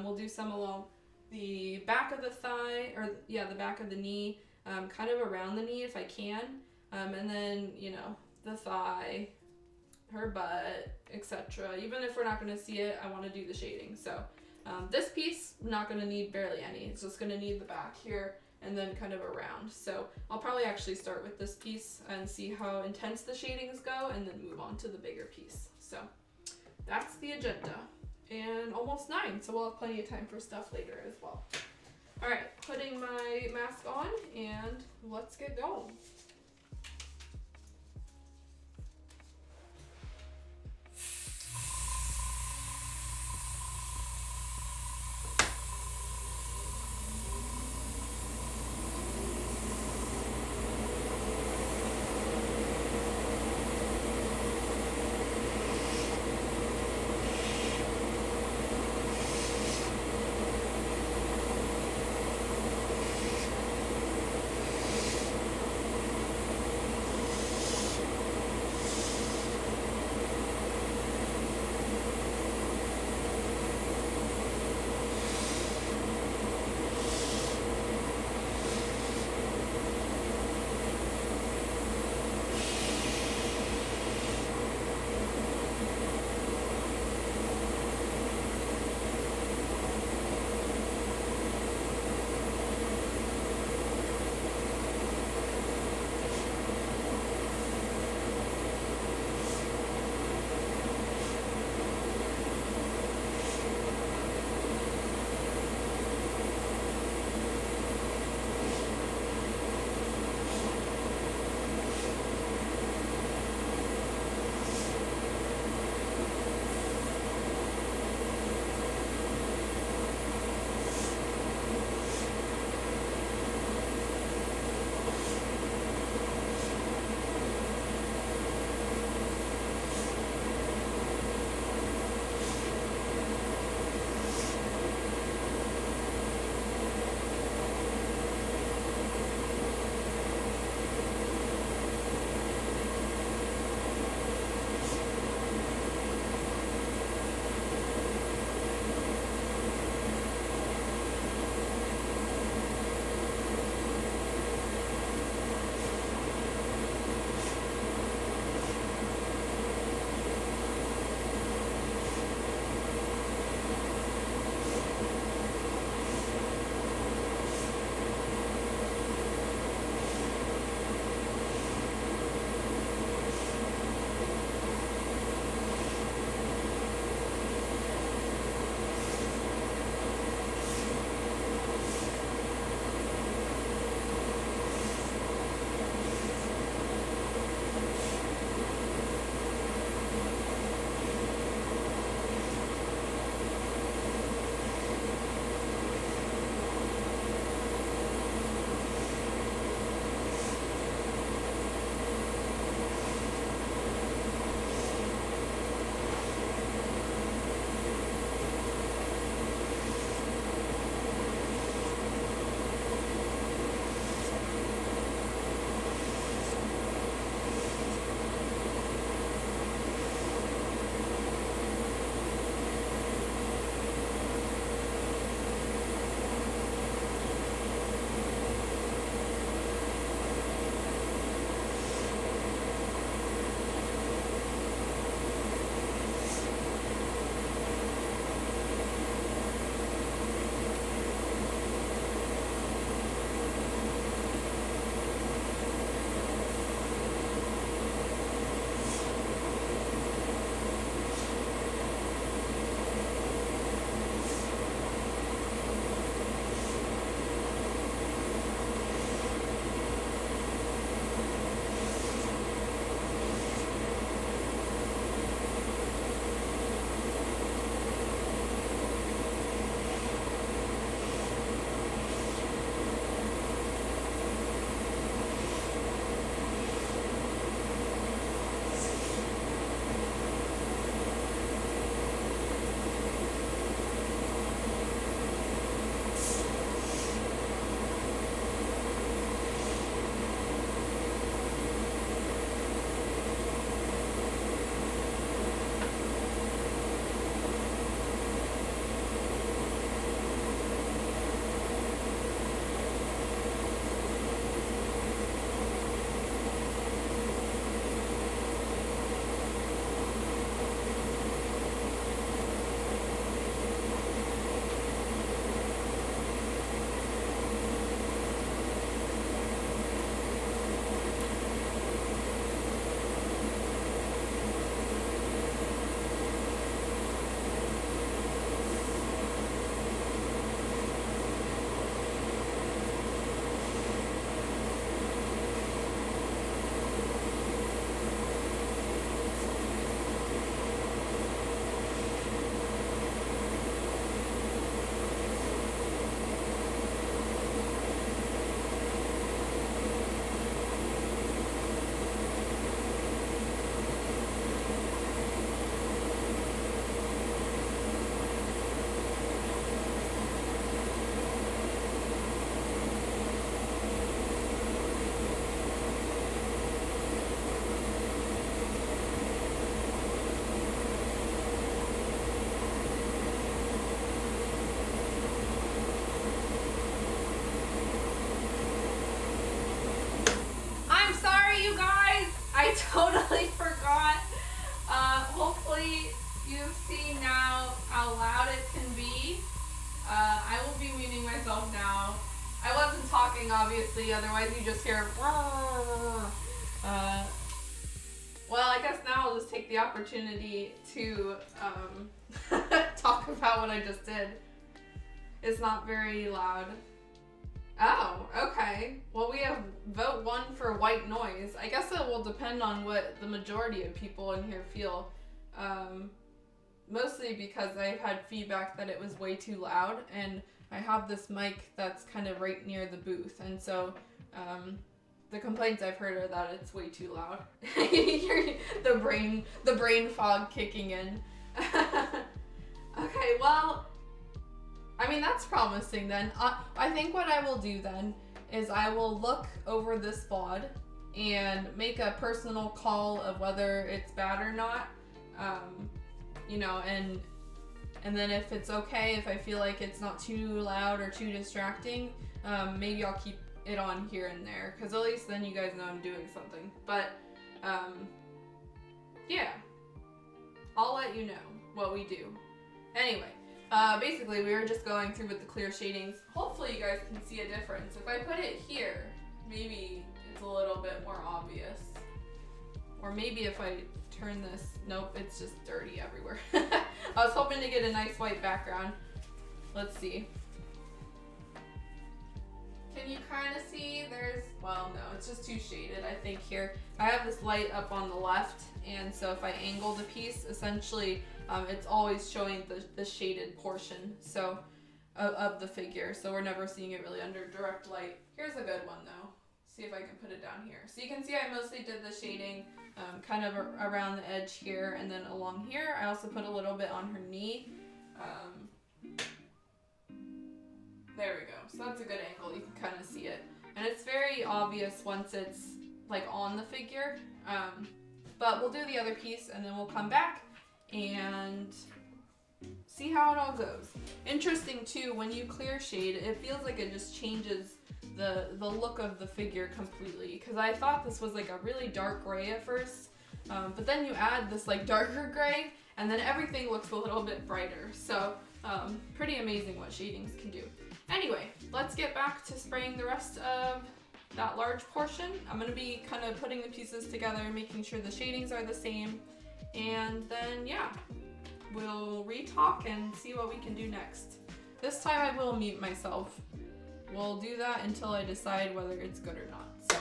We'll do some along the back of the thigh, or yeah, the back of the knee, kind of around the knee if I can. And then, you know, the thigh, her butt, etc. Even if we're not going to see it, I want to do the shading. So this piece, I'm not going to need barely any. It's just going to need the back here and then kind of around. So I'll probably actually start with this piece and see how intense the shadings go and then move on to the bigger piece. So that's the agenda. And almost 9, so we'll have plenty of time for stuff later as well. All right, putting my mask on and let's get going. how loud it can be. I will be muting myself now. I wasn't talking, obviously, otherwise you just hear. Well, I guess now I'll just take the opportunity to talk about what I just did. It's not very loud. Oh, okay. Well, we have vote 1 for white noise. I guess it will depend on what the majority of people in here feel. Mostly because I've had feedback that it was way too loud, and I have this mic that's kind of right near the booth, and so the complaints I've heard are that it's way too loud. the brain fog kicking in. Okay, well, I mean, that's promising then. I think what I will do then is I will look over this VOD and make a personal call of whether it's bad or not. You know, and then if it's okay, if I feel like it's not too loud or too distracting, maybe I'll keep it on here and there, because at least then you guys know I'm doing something. But yeah, I'll let you know what we do. Anyway, basically we were just going through with the clear shadings. Hopefully you guys can see a difference. If I put it here, maybe it's a little bit more obvious. Or maybe if I turn this, nope, it's just dirty everywhere. I was hoping to get a nice white background. Let's see. Can you kind of see? Well, no, it's just too shaded, I think, here. I have this light up on the left, and so if I angle the piece, essentially, it's always showing the shaded portion of the figure, so we're never seeing it really under direct light. Here's a good one, though. See if I can put it down here. So you can see I mostly did the shading kind of around the edge here, and then along here. I also put a little bit on her knee. There we go. So that's a good angle. You can kind of see it. And it's very obvious once it's like on the figure. But we'll do the other piece and then we'll come back and see how it all goes. Interesting too, when you clear shade, it feels like it just changes the look of the figure completely. Because I thought this was like a really dark gray at first. But then you add this like darker gray and then everything looks a little bit brighter. So pretty amazing what shadings can do. Anyway, let's get back to spraying the rest of that large portion. I'm going to be kind of putting the pieces together, making sure the shadings are the same, and then yeah, we'll re-talk and see what we can do next. This time I will mute myself. We'll do that until I decide whether it's good or not. So.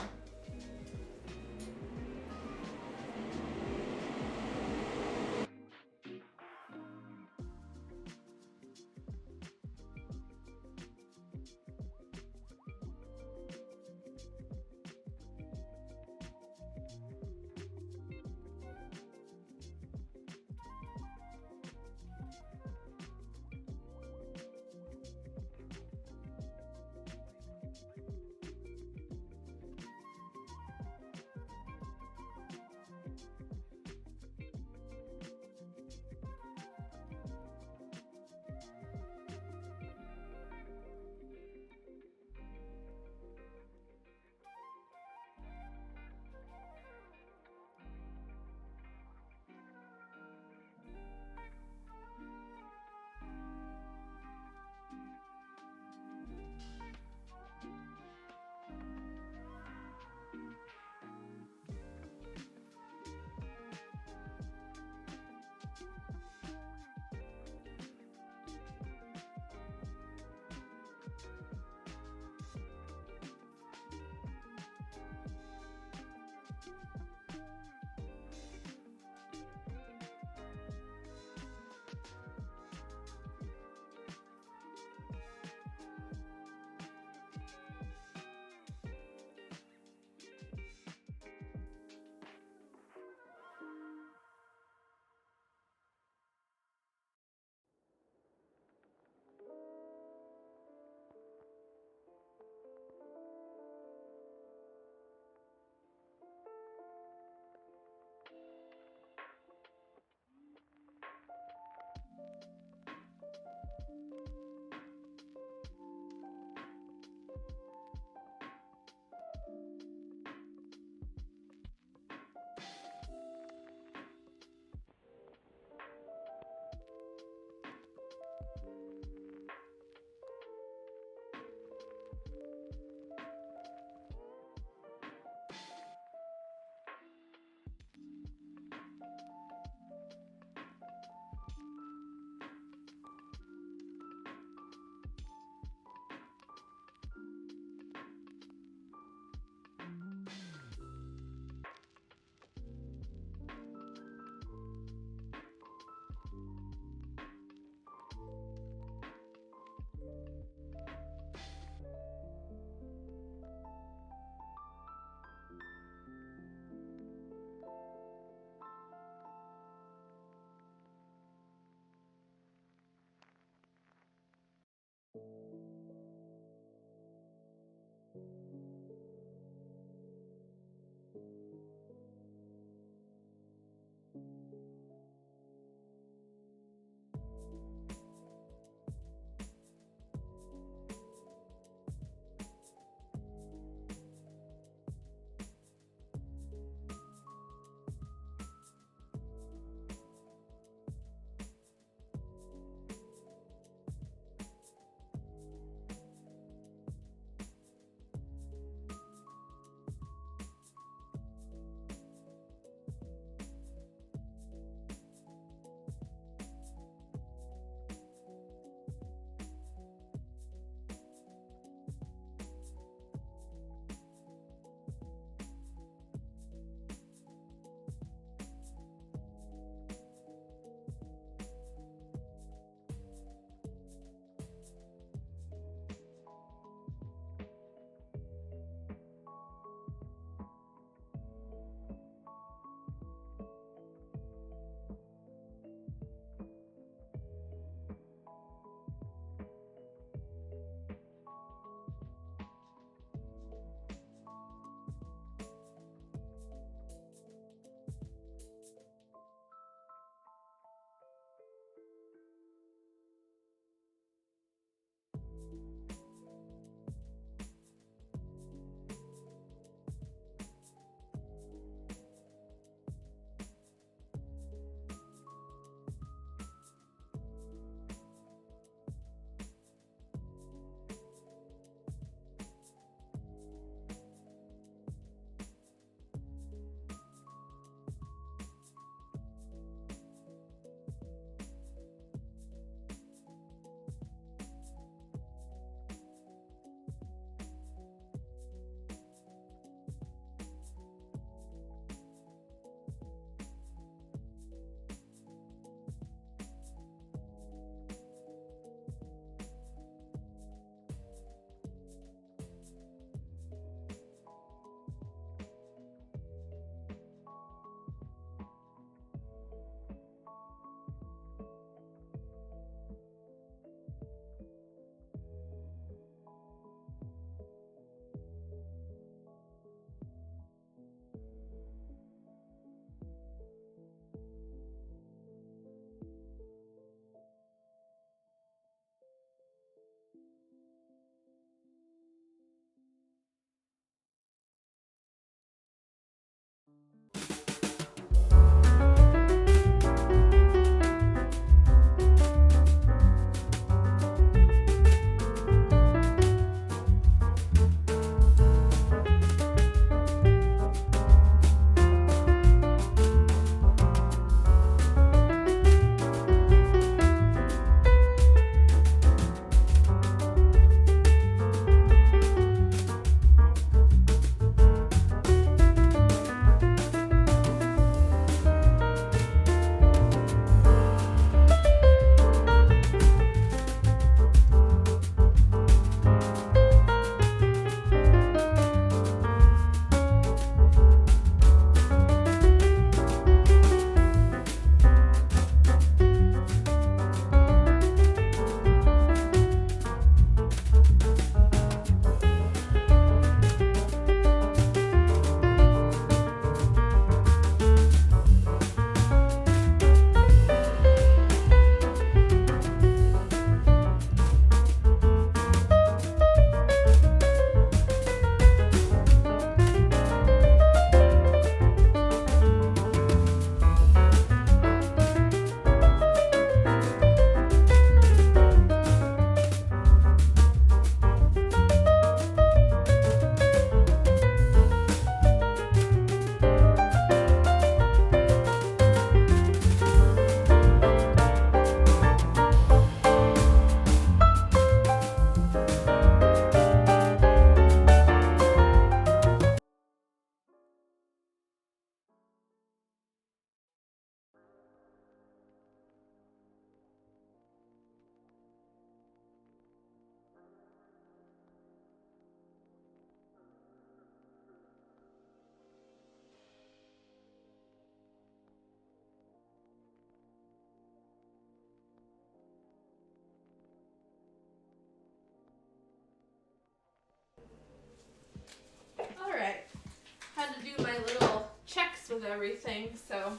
with everything, so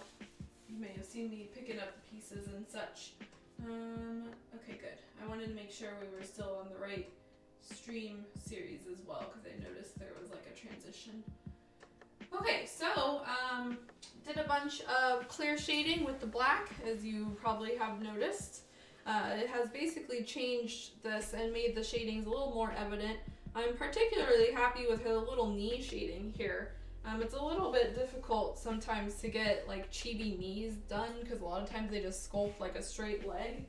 you may have seen me picking up the pieces and such. Okay, good. I wanted to make sure we were still on the right stream series as well, because I noticed there was like a transition. Okay, so did a bunch of clear shading with the black, as you probably have noticed. It has basically changed this and made the shadings a little more evident. I'm particularly happy with her little knee shading here. It's a little bit difficult sometimes to get like chibi knees done, because a lot of times they just sculpt like a straight leg.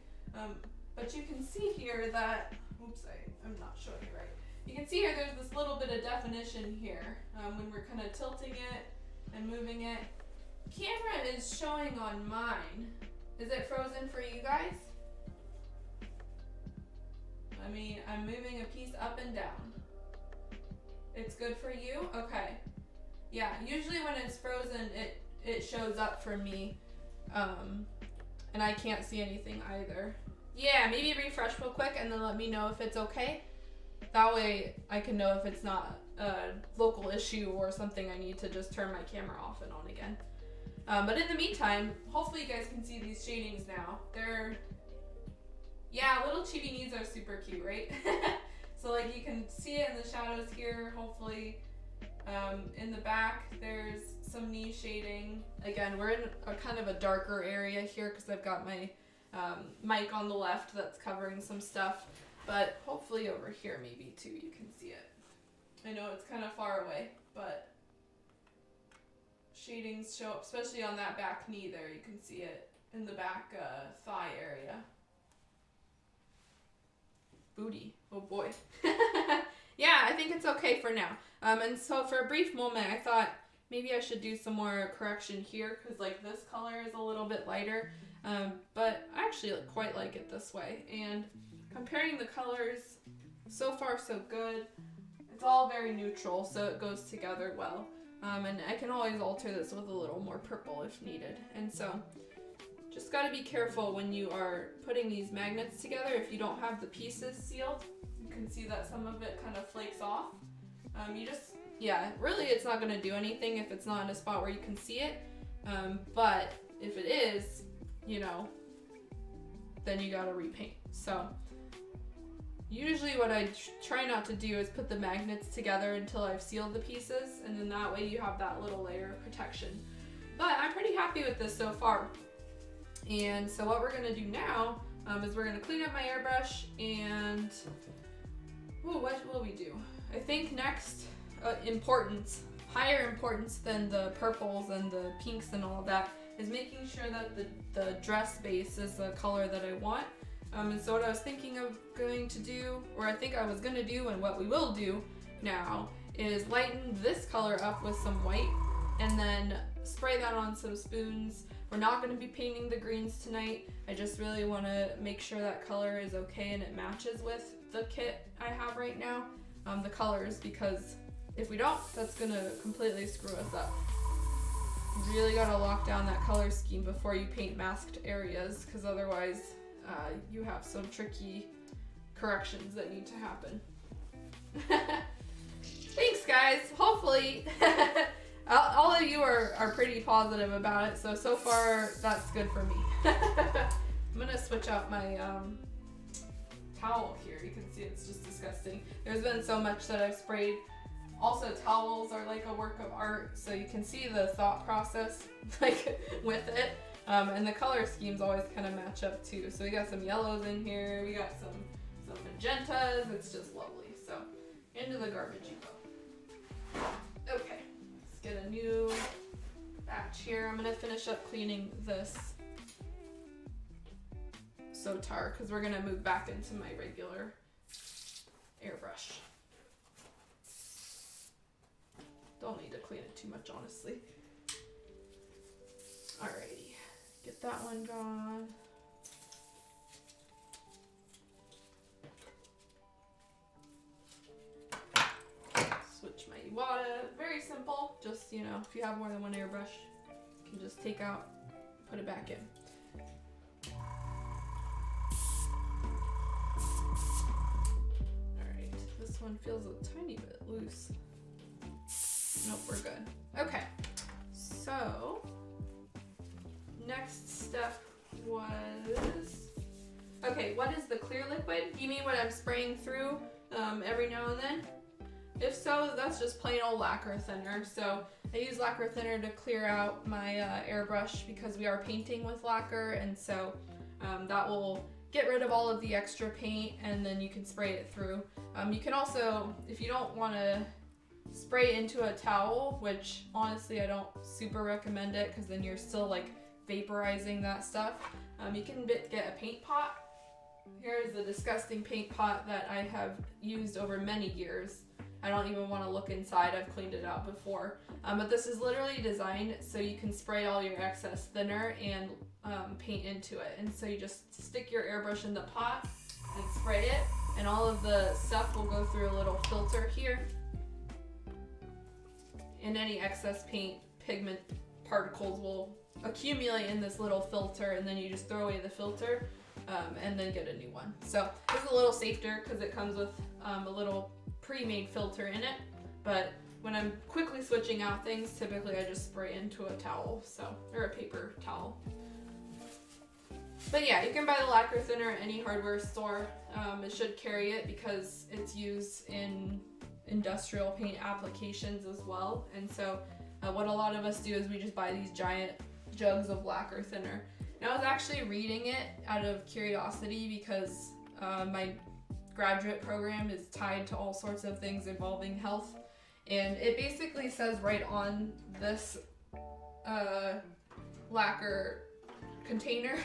But you can see here that, oops, I'm not showing it right. You can see here there's this little bit of definition here when we're kind of tilting it and moving it. Camera is showing on mine. Is it frozen for you guys? I mean, I'm moving a piece up and down. It's good for you? Okay. Yeah, usually when it's frozen, it shows up for me. And I can't see anything either. Yeah, maybe refresh real quick and then let me know if it's okay. That way I can know if it's not a local issue or something I need to just turn my camera off and on again. But in the meantime, hopefully you guys can see these shadings now. Yeah, little chibi knees are super cute, right? So like you can see it in the shadows here, hopefully. In the back, there's some knee shading. Again, we're in a kind of a darker area here because I've got my mic on the left that's covering some stuff. But hopefully over here maybe too you can see it. I know it's kind of far away, but shadings show up, especially on that back knee there. You can see it in the back thigh area. Booty. Oh boy. Yeah, I think it's okay for now. And so for a brief moment, I thought maybe I should do some more correction here because like this color is a little bit lighter, but I actually quite like it this way. And comparing the colors, so far so good. It's all very neutral, so it goes together well. And I can always alter this with a little more purple if needed. And so just got to be careful when you are putting these magnets together. If you don't have the pieces sealed, you can see that some of it kind of flakes off. Really it's not going to do anything if it's not in a spot where you can see it. But if it is, then you got to repaint. So usually what I try not to do is put the magnets together until I've sealed the pieces, and then that way you have that little layer of protection. But I'm pretty happy with this so far. And so what we're going to do now is we're going to clean up my airbrush and what will we do? I think next higher importance than the purples and the pinks and all of that is making sure that the dress base is the color that I want. And so what I was thinking of going to do, or I think I was going to do, and what we will do now is lighten this color up with some white and then spray that on some spoons. We're not going to be painting the greens tonight. I just really want to make sure that color is okay and it matches with the kit I have right now, the colors, because if we don't, that's going to completely screw us up. You really got to lock down that color scheme before you paint masked areas, because otherwise you have some tricky corrections that need to happen. Thanks guys, hopefully all of you are pretty positive about it, so far that's good for me. I'm gonna switch out my towel here. You can see it's just disgusting. There's been so much that I've sprayed. Also, towels are like a work of art, so you can see the thought process like with it. And the color schemes always kind of match up too. So we got some yellows in here, we got some magentas. It's just lovely. So into the garbage you go. Okay, let's get a new batch here. I'm gonna finish up cleaning this Sotar because we're gonna move back into my regular airbrush. Don't need to clean it too much, honestly. Alrighty, get that one gone. Switch my Iwata. Very simple. Just, if you have more than one airbrush, you can just take out, put it back in. Alright, this one feels a tiny bit loose. Nope, we're good. Okay, So, next step was, okay, what is the clear liquid? You mean what I'm spraying through every now and then? If so, that's just plain old lacquer thinner. So I use lacquer thinner to clear out my airbrush because we are painting with lacquer, and so that will get rid of all of the extra paint, and then you can spray it through. You can also, if you don't want to spray into a towel, which honestly I don't super recommend it because then you're still like vaporizing that stuff, you can get a paint pot. Here is the disgusting paint pot that I have used over many years. I don't even want to look inside, I've cleaned it out before. But this is literally designed so you can spray all your excess thinner and paint into it. And so you just stick your airbrush in the pot and spray it, and all of the stuff will go through a little filter here. And any excess paint pigment particles will accumulate in this little filter, and then you just throw away the filter and then get a new one. So it's a little safer because it comes with a little pre-made filter in it, but when I'm quickly switching out things, typically I just spray into a towel, or a paper towel. But yeah, you can buy the lacquer thinner at any hardware store. It should carry it because it's used in industrial paint applications as well. And so what a lot of us do is we just buy these giant jugs of lacquer thinner. And I was actually reading it out of curiosity because my graduate program is tied to all sorts of things involving health, and it basically says right on this lacquer container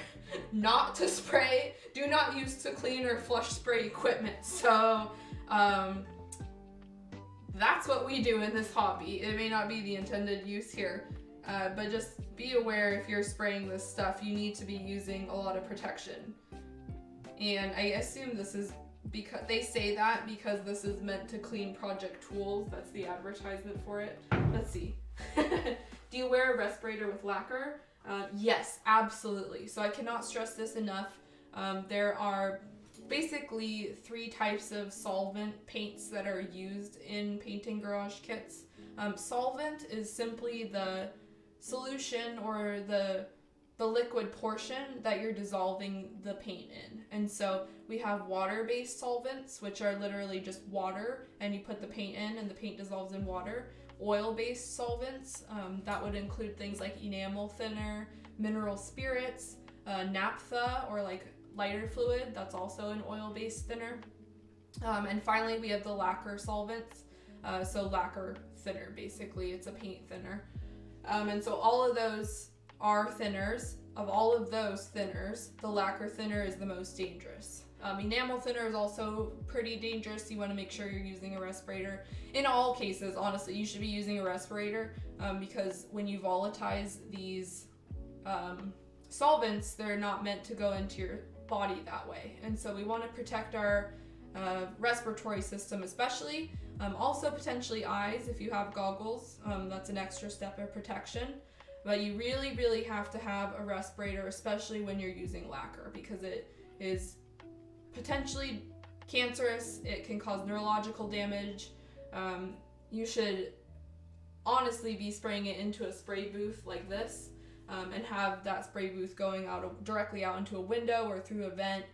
not to spray, do not use to clean or flush spray equipment. So that's what we do in this hobby. It may not be the intended use here, but just be aware if you're spraying this stuff, you need to be using a lot of protection. And I assume this is because they say that because this is meant to clean project tools. That's the advertisement for it. Let's see. Do you wear a respirator with lacquer? Yes, absolutely. So I cannot stress this enough. There are basically 3 types of solvent paints that are used in painting garage kits. Solvent is simply the solution or the liquid portion that you're dissolving the paint in. And so we have water-based solvents, which are literally just water, and you put the paint in and the paint dissolves in water. Oil-based solvents, that would include things like enamel thinner, mineral spirits, naphtha, or like lighter fluid, that's also an oil-based thinner. And finally we have the lacquer solvents, so lacquer thinner, basically it's a paint thinner. And so all of those are thinners. Of all of those thinners, the lacquer thinner is the most dangerous. Enamel thinner is also pretty dangerous. You want to make sure you're using a respirator. In all cases, honestly, you should be using a respirator because when you volatilize these solvents, they're not meant to go into your body that way. And so we want to protect our respiratory system especially. Also potentially eyes if you have goggles. That's an extra step of protection. But you really, really have to have a respirator, especially when you're using lacquer, because it is potentially cancerous. It can cause neurological damage. You should honestly be spraying it into a spray booth like this, and have that spray booth going out directly out into a window or through a vent.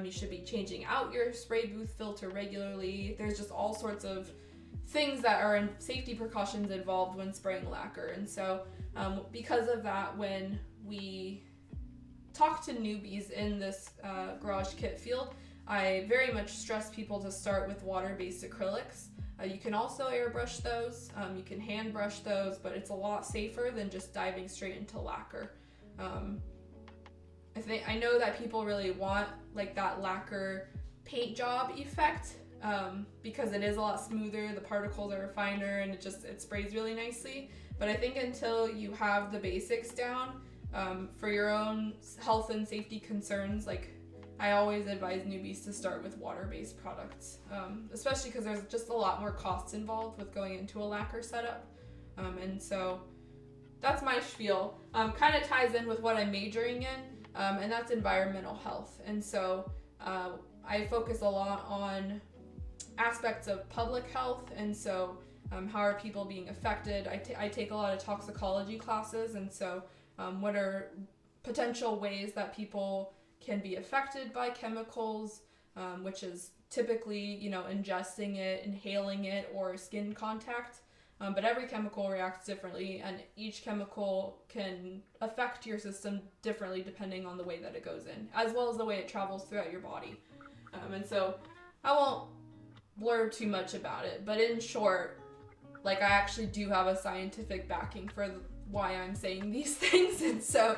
You should be changing out your spray booth filter regularly. There's just all sorts of things that are in safety precautions involved when spraying lacquer. And so because of that, when we talk to newbies in this garage kit field, I very much stress people to start with water-based acrylics. You can also airbrush those, you can hand brush those, but it's a lot safer than just diving straight into lacquer. I know that people really want like that lacquer paint job effect because it is a lot smoother, the particles are finer, and it sprays really nicely. But I think until you have the basics down, for your own health and safety concerns, like I always advise newbies to start with water-based products, especially because there's just a lot more costs involved with going into a lacquer setup. And so that's my spiel. Kind of ties in with what I'm majoring in, and that's environmental health. And so I focus a lot on aspects of public health, and so How are people being affected? I take a lot of toxicology classes, and so what are potential ways that people can be affected by chemicals, which is typically, ingesting it, inhaling it, or skin contact. But every chemical reacts differently, and each chemical can affect your system differently depending on the way that it goes in, as well as the way it travels throughout your body. And so I won't blur too much about it, but in short, I actually do have a scientific backing for why I'm saying these things, and so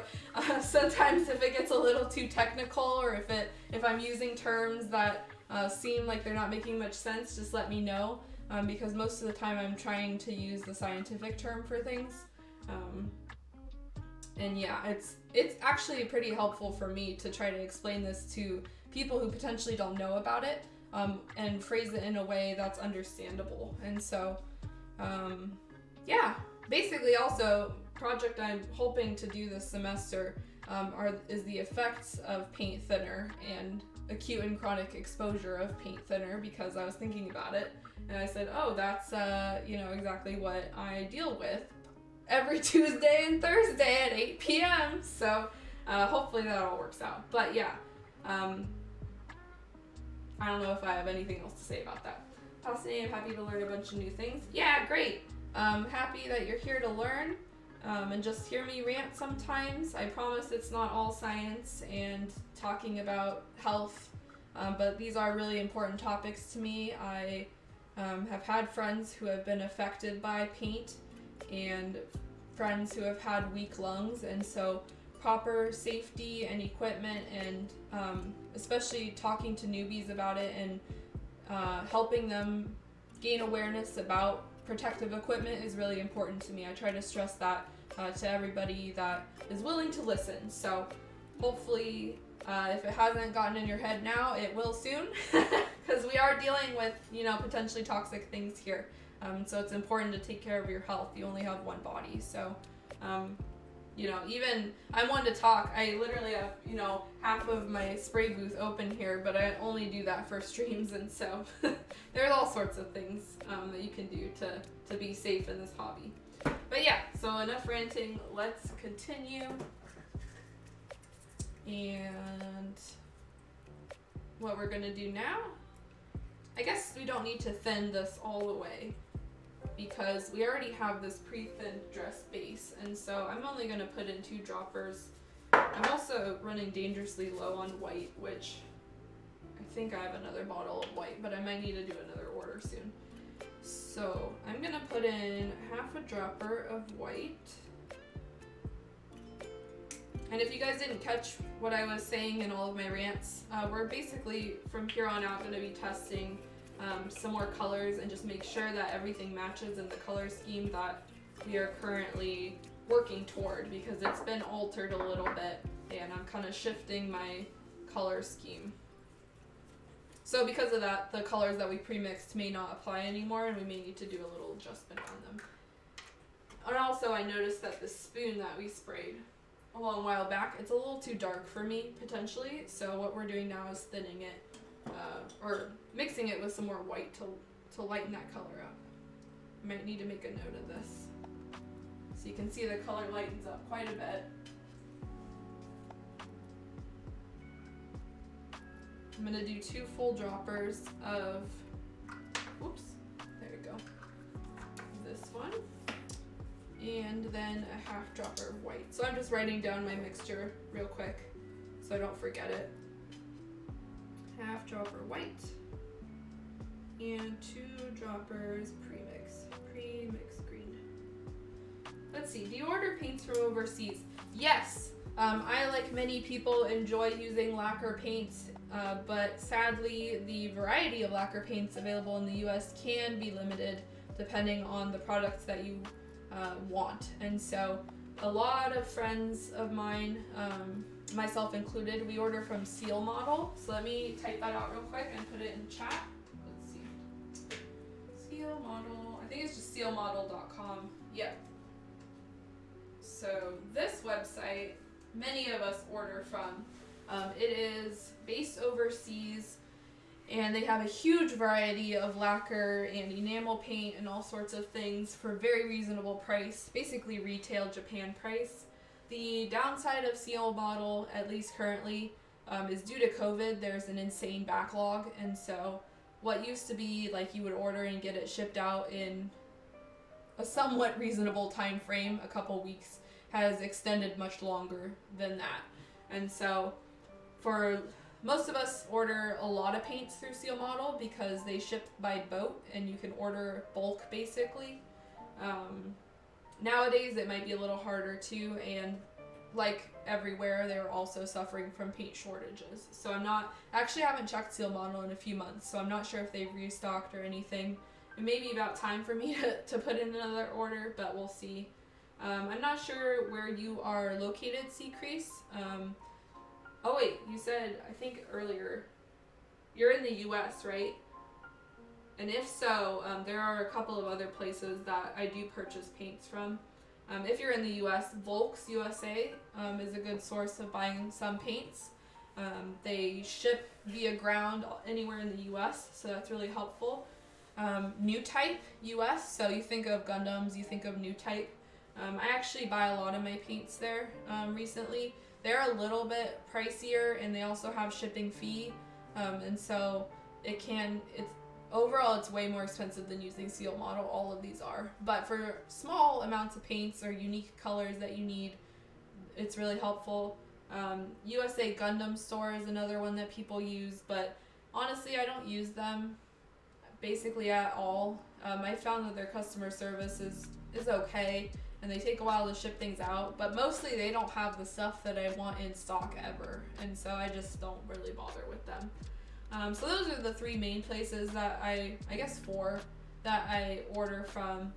sometimes if it gets a little too technical, or if I'm using terms that seem like they're not making much sense, just let me know. Because most of the time I'm trying to use the scientific term for things. And yeah, it's actually pretty helpful for me to try to explain this to people who potentially don't know about it, and phrase it in a way that's understandable. And so, yeah, basically also, project I'm hoping to do this semester is the effects of paint thinner and acute and chronic exposure of paint thinner, because I was thinking about it. And I said, oh, that's, exactly what I deal with every Tuesday and Thursday at 8 p.m. So hopefully that all works out. But yeah, I don't know if I have anything else to say about that. Fascinating, I'm happy to learn a bunch of new things. Yeah, great. Happy that you're here to learn and just hear me rant sometimes. I promise it's not all science and talking about health, but these are really important topics to me. I have had friends who have been affected by paint, and friends who have had weak lungs, and so proper safety and equipment, and especially talking to newbies about it, and helping them gain awareness about protective equipment is really important to me. I try to stress that to everybody that is willing to listen. So hopefully, if it hasn't gotten in your head now, it will soon, because we are dealing with, potentially toxic things here. So it's important to take care of your health. You only have one body. So, even I'm one to talk. I literally have, half of my spray booth open here, but I only do that for streams. And so there's all sorts of things that you can do to be safe in this hobby. But yeah, so enough ranting. Let's continue. And what we're gonna do now, I guess we don't need to thin this all the way, because we already have this pre-thinned dress base, and so I'm only gonna put in 2 droppers. I'm also running dangerously low on white, which I think I have another bottle of white, but I might need to do another order soon. So I'm gonna put in half a dropper of white. And if you guys didn't catch what I was saying in all of my rants, we're basically from here on out going to be testing some more colors and just make sure that everything matches in the color scheme that we are currently working toward, because it's been altered a little bit and I'm kind of shifting my color scheme. So because of that, the colors that we pre-mixed may not apply anymore, and we may need to do a little adjustment on them. And also I noticed that the spoon that we sprayed a long while back, it's a little too dark for me potentially, so what we're doing now is thinning it, or mixing it with some more white to lighten that color up. Might need to make a note of this. So you can see the color lightens up quite a bit. I'm gonna do 2 full droppers of, oops, there we go, this one. And then a half dropper of white. So I'm just writing down my mixture real quick so I don't forget it. Half dropper white and 2 droppers pre-mix green. Let's see, do you order paints from overseas? Yes, I, like many people, enjoy using lacquer paints, but sadly the variety of lacquer paints available in the US can be limited depending on the products that you want. And so a lot of friends of mine, myself included, we order from Seal Model. So let me type that out real quick and put it in chat. Let's see. Seal Model, I think it's just sealmodel.com. Yep. So this website, many of us order from. It is based overseas, And they have a huge variety of lacquer and enamel paint and all sorts of things for a very reasonable price, basically retail Japan price. The downside of Seal Model, at least currently, is due to COVID. There's an insane backlog, and so what used to be like you would order and get it shipped out in a somewhat reasonable time frame, a couple weeks, has extended much longer than that. And so for most of us order a lot of paints through Seal Model because they ship by boat and you can order bulk basically. Nowadays it might be a little harder too, and like everywhere they're also suffering from paint shortages. So I haven't checked Seal Model in a few months, so I'm not sure if they've restocked or anything. It may be about time for me to put in another order, but we'll see. I'm not sure where you are located, Seacrease. Oh wait, you said, I think earlier, you're in the US, right? And if so, there are a couple of other places that I do purchase paints from. If you're in the US, Volks USA is a good source of buying some paints. They ship via ground anywhere in the US, so that's really helpful. New Type US, so you think of Gundams, you think of New Type. I actually buy a lot of my paints there recently. They're a little bit pricier, and they also have shipping fee, and so overall it's way more expensive than using Seal Model. All of these are, but for small amounts of paints or unique colors that you need, it's really helpful. USA Gundam Store is another one that people use, but honestly I don't use them basically at all. I found that their customer service is okay, and they take a while to ship things out, but mostly they don't have the stuff that I want in stock ever, and so I just don't really bother with them. So those are the three main places that I guess four, that I order from.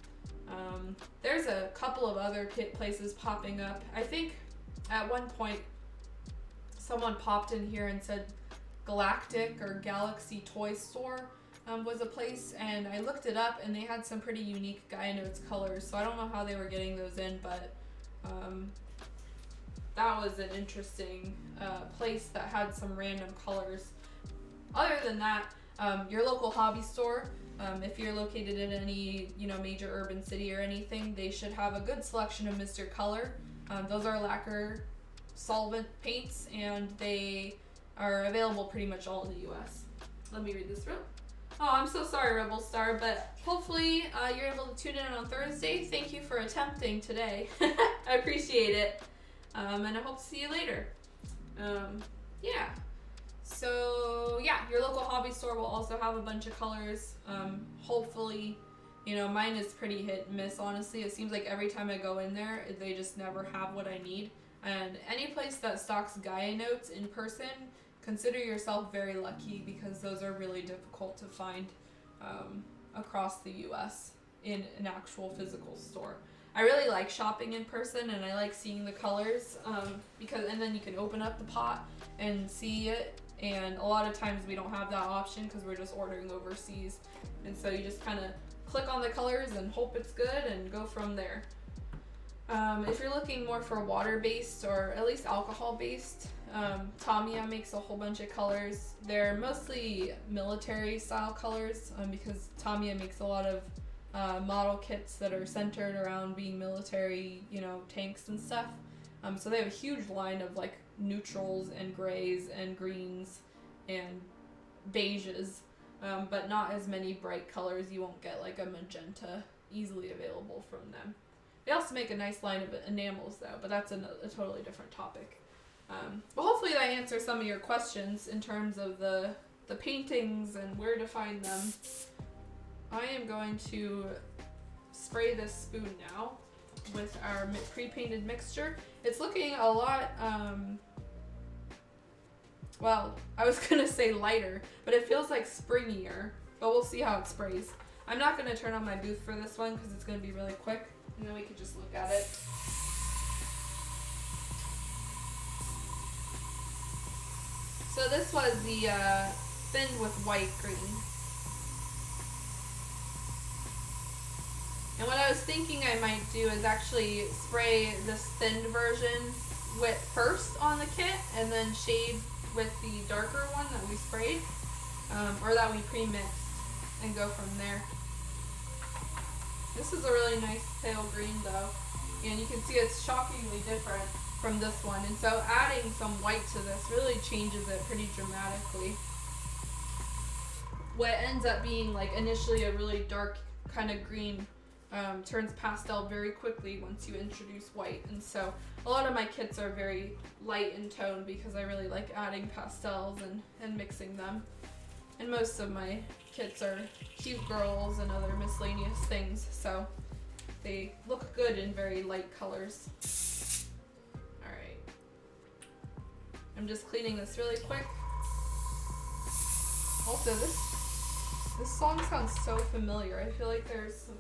There's a couple of other places popping up. I think at one point someone popped in here and said Galactic or Galaxy Toy Store was a place, and I looked it up and they had some pretty unique Gaia Notes colors, so I don't know how they were getting those in, but that was an interesting place that had some random colors. Other than that, your local hobby store, if you're located in any major urban city or anything, they should have a good selection of Mr. Color. Those are lacquer solvent paints, and they are available pretty much all in the US. Let me read this through. Oh, I'm so sorry, Rebel Star, but hopefully you're able to tune in on Thursday. Thank you for attempting today. I appreciate it. And I hope to see you later. Yeah. So, yeah, your local hobby store will also have a bunch of colors. Hopefully, mine is pretty hit and miss, honestly. It seems like every time I go in there, they just never have what I need. And any place that stocks Gaia Notes in person, consider yourself very lucky, because those are really difficult to find across the US in an actual physical store. I really like shopping in person, and I like seeing the colors and then you can open up the pot and see it, and a lot of times we don't have that option because we're just ordering overseas, and so you just kind of click on the colors and hope it's good and go from there. If you're looking more for water-based or at least alcohol-based, Tamiya makes a whole bunch of colors. They're mostly military-style colors because Tamiya makes a lot of model kits that are centered around being military, tanks and stuff. So they have a huge line of like neutrals and grays and greens and beiges, but not as many bright colors. You won't get like a magenta easily available from them. They also make a nice line of enamels though, but that's a totally different topic. Well, hopefully that answers some of your questions in terms of the paintings and where to find them. I am going to spray this spoon now with our pre-painted mixture. It's looking a lot, well, I was gonna say lighter, but it feels like springier, but we'll see how it sprays. I'm not gonna turn on my booth for this one because it's gonna be really quick, and then we can just look at it. So this was the thin with white green. And what I was thinking I might do is actually spray this thinned version first on the kit, and then shade with the darker one that we sprayed. or that we pre-mixed, and go from there. This is a really nice pale green though, and you can see it's shockingly different from this one, and so adding some white to this really changes it pretty dramatically. What ends up being like initially a really dark kind of green turns pastel very quickly once you introduce white, and so a lot of my kits are very light in tone because I really like adding pastels and mixing them. And most of my kits are cute girls and other miscellaneous things, so they look good in very light colors. Alright. I'm just cleaning this really quick. Also, this song sounds so familiar. I feel like there's some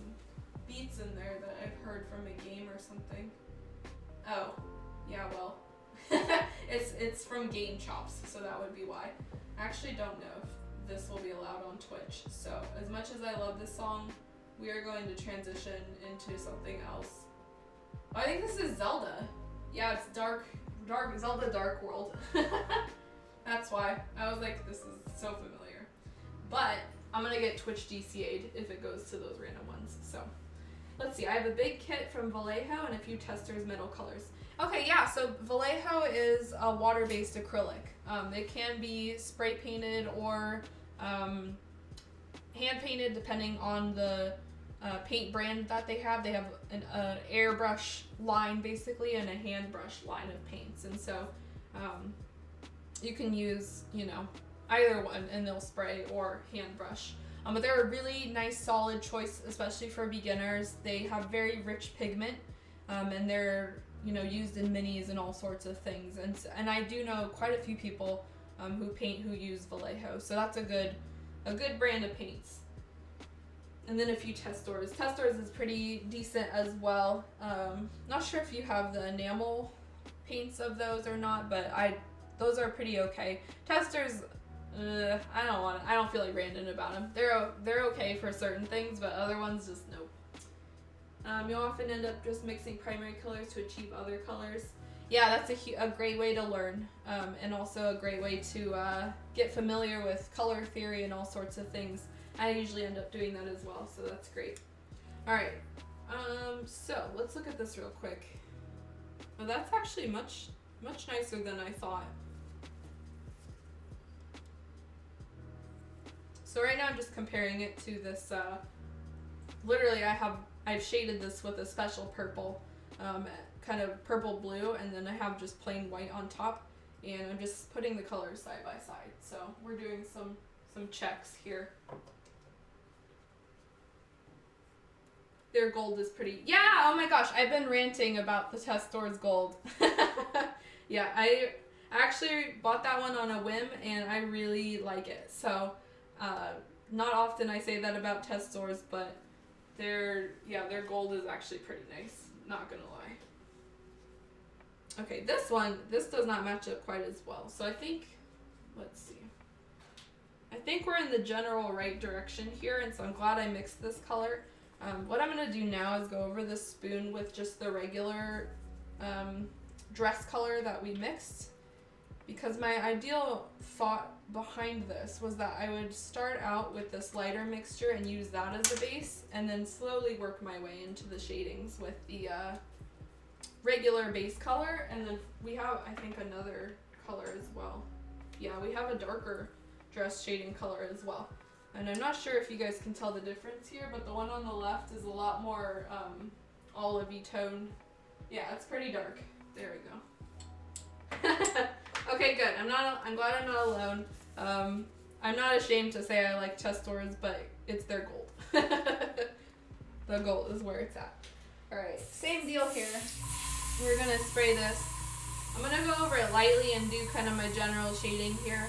beats in there that I've heard from a game or something. Oh, yeah, well, it's from Game Chops, so that would be why. I actually don't know if this will be allowed on Twitch, so as much as I love this song, we are going to transition into something else. Oh, I think this is Zelda. Yeah, it's Zelda Dark World. That's why. I was like, this is so familiar. But I'm gonna get Twitch DCA'd if it goes to those random ones, so. Let's see, I have a big kit from Vallejo and a few testers metal colors. Okay, yeah, so Vallejo is a water-based acrylic. It can be spray painted or hand painted depending on the paint brand that they have. They have an airbrush line basically and a hand brush line of paints, and so you can use, you know, either one and they'll spray or hand brush. But they're a really nice solid choice, especially for beginners. They have very rich pigment, and they're, you know, used in minis and all sorts of things. And I do know quite a few people who use Vallejo, so that's a good brand of paints. And then a few Testors. Testors is pretty decent as well. Not sure if you have the enamel paints of those or not, but those are pretty okay. Testors, I don't feel like ranting about them. They're okay for certain things, but other ones just nope. You'll often end up just mixing primary colors to achieve other colors. Yeah, that's a great way to learn, and also a great way to get familiar with color theory and all sorts of things. I usually end up doing that as well, so that's great. All right, so let's look at this real quick. Well, that's actually much nicer than I thought. So right now I'm just comparing it to this, literally I've shaded this with a special purple, kind of purple blue, and then I have just plain white on top, and I'm just putting the colors side by side. So we're doing some checks here. Their gold is pretty, yeah, oh my gosh, I've been ranting about the Testors gold. Yeah, I actually bought that one on a whim, and I really like it. So not often I say that about Testors, but their gold is actually pretty nice, not gonna lie. Okay, this does not match up quite as well. So I think, let's see. I think we're in the general right direction here, and so I'm glad I mixed this color. What I'm gonna do now is go over this spoon with just the regular dress color that we mixed, because my ideal thought behind this was that I would start out with this lighter mixture and use that as the base, and then slowly work my way into the shadings with the regular base color. And then we have, I think, another color as well. Yeah, we have a darker dress shading color as well. And I'm not sure if you guys can tell the difference here, but the one on the left is a lot more olivey tone. Yeah, it's pretty dark. There we go. Okay, good. I'm glad I'm not alone. I'm not ashamed to say I like Testors, but it's their gold. The gold is where it's at. Alright, same deal here. We're gonna spray this. I'm gonna go over it lightly and do kind of my general shading here.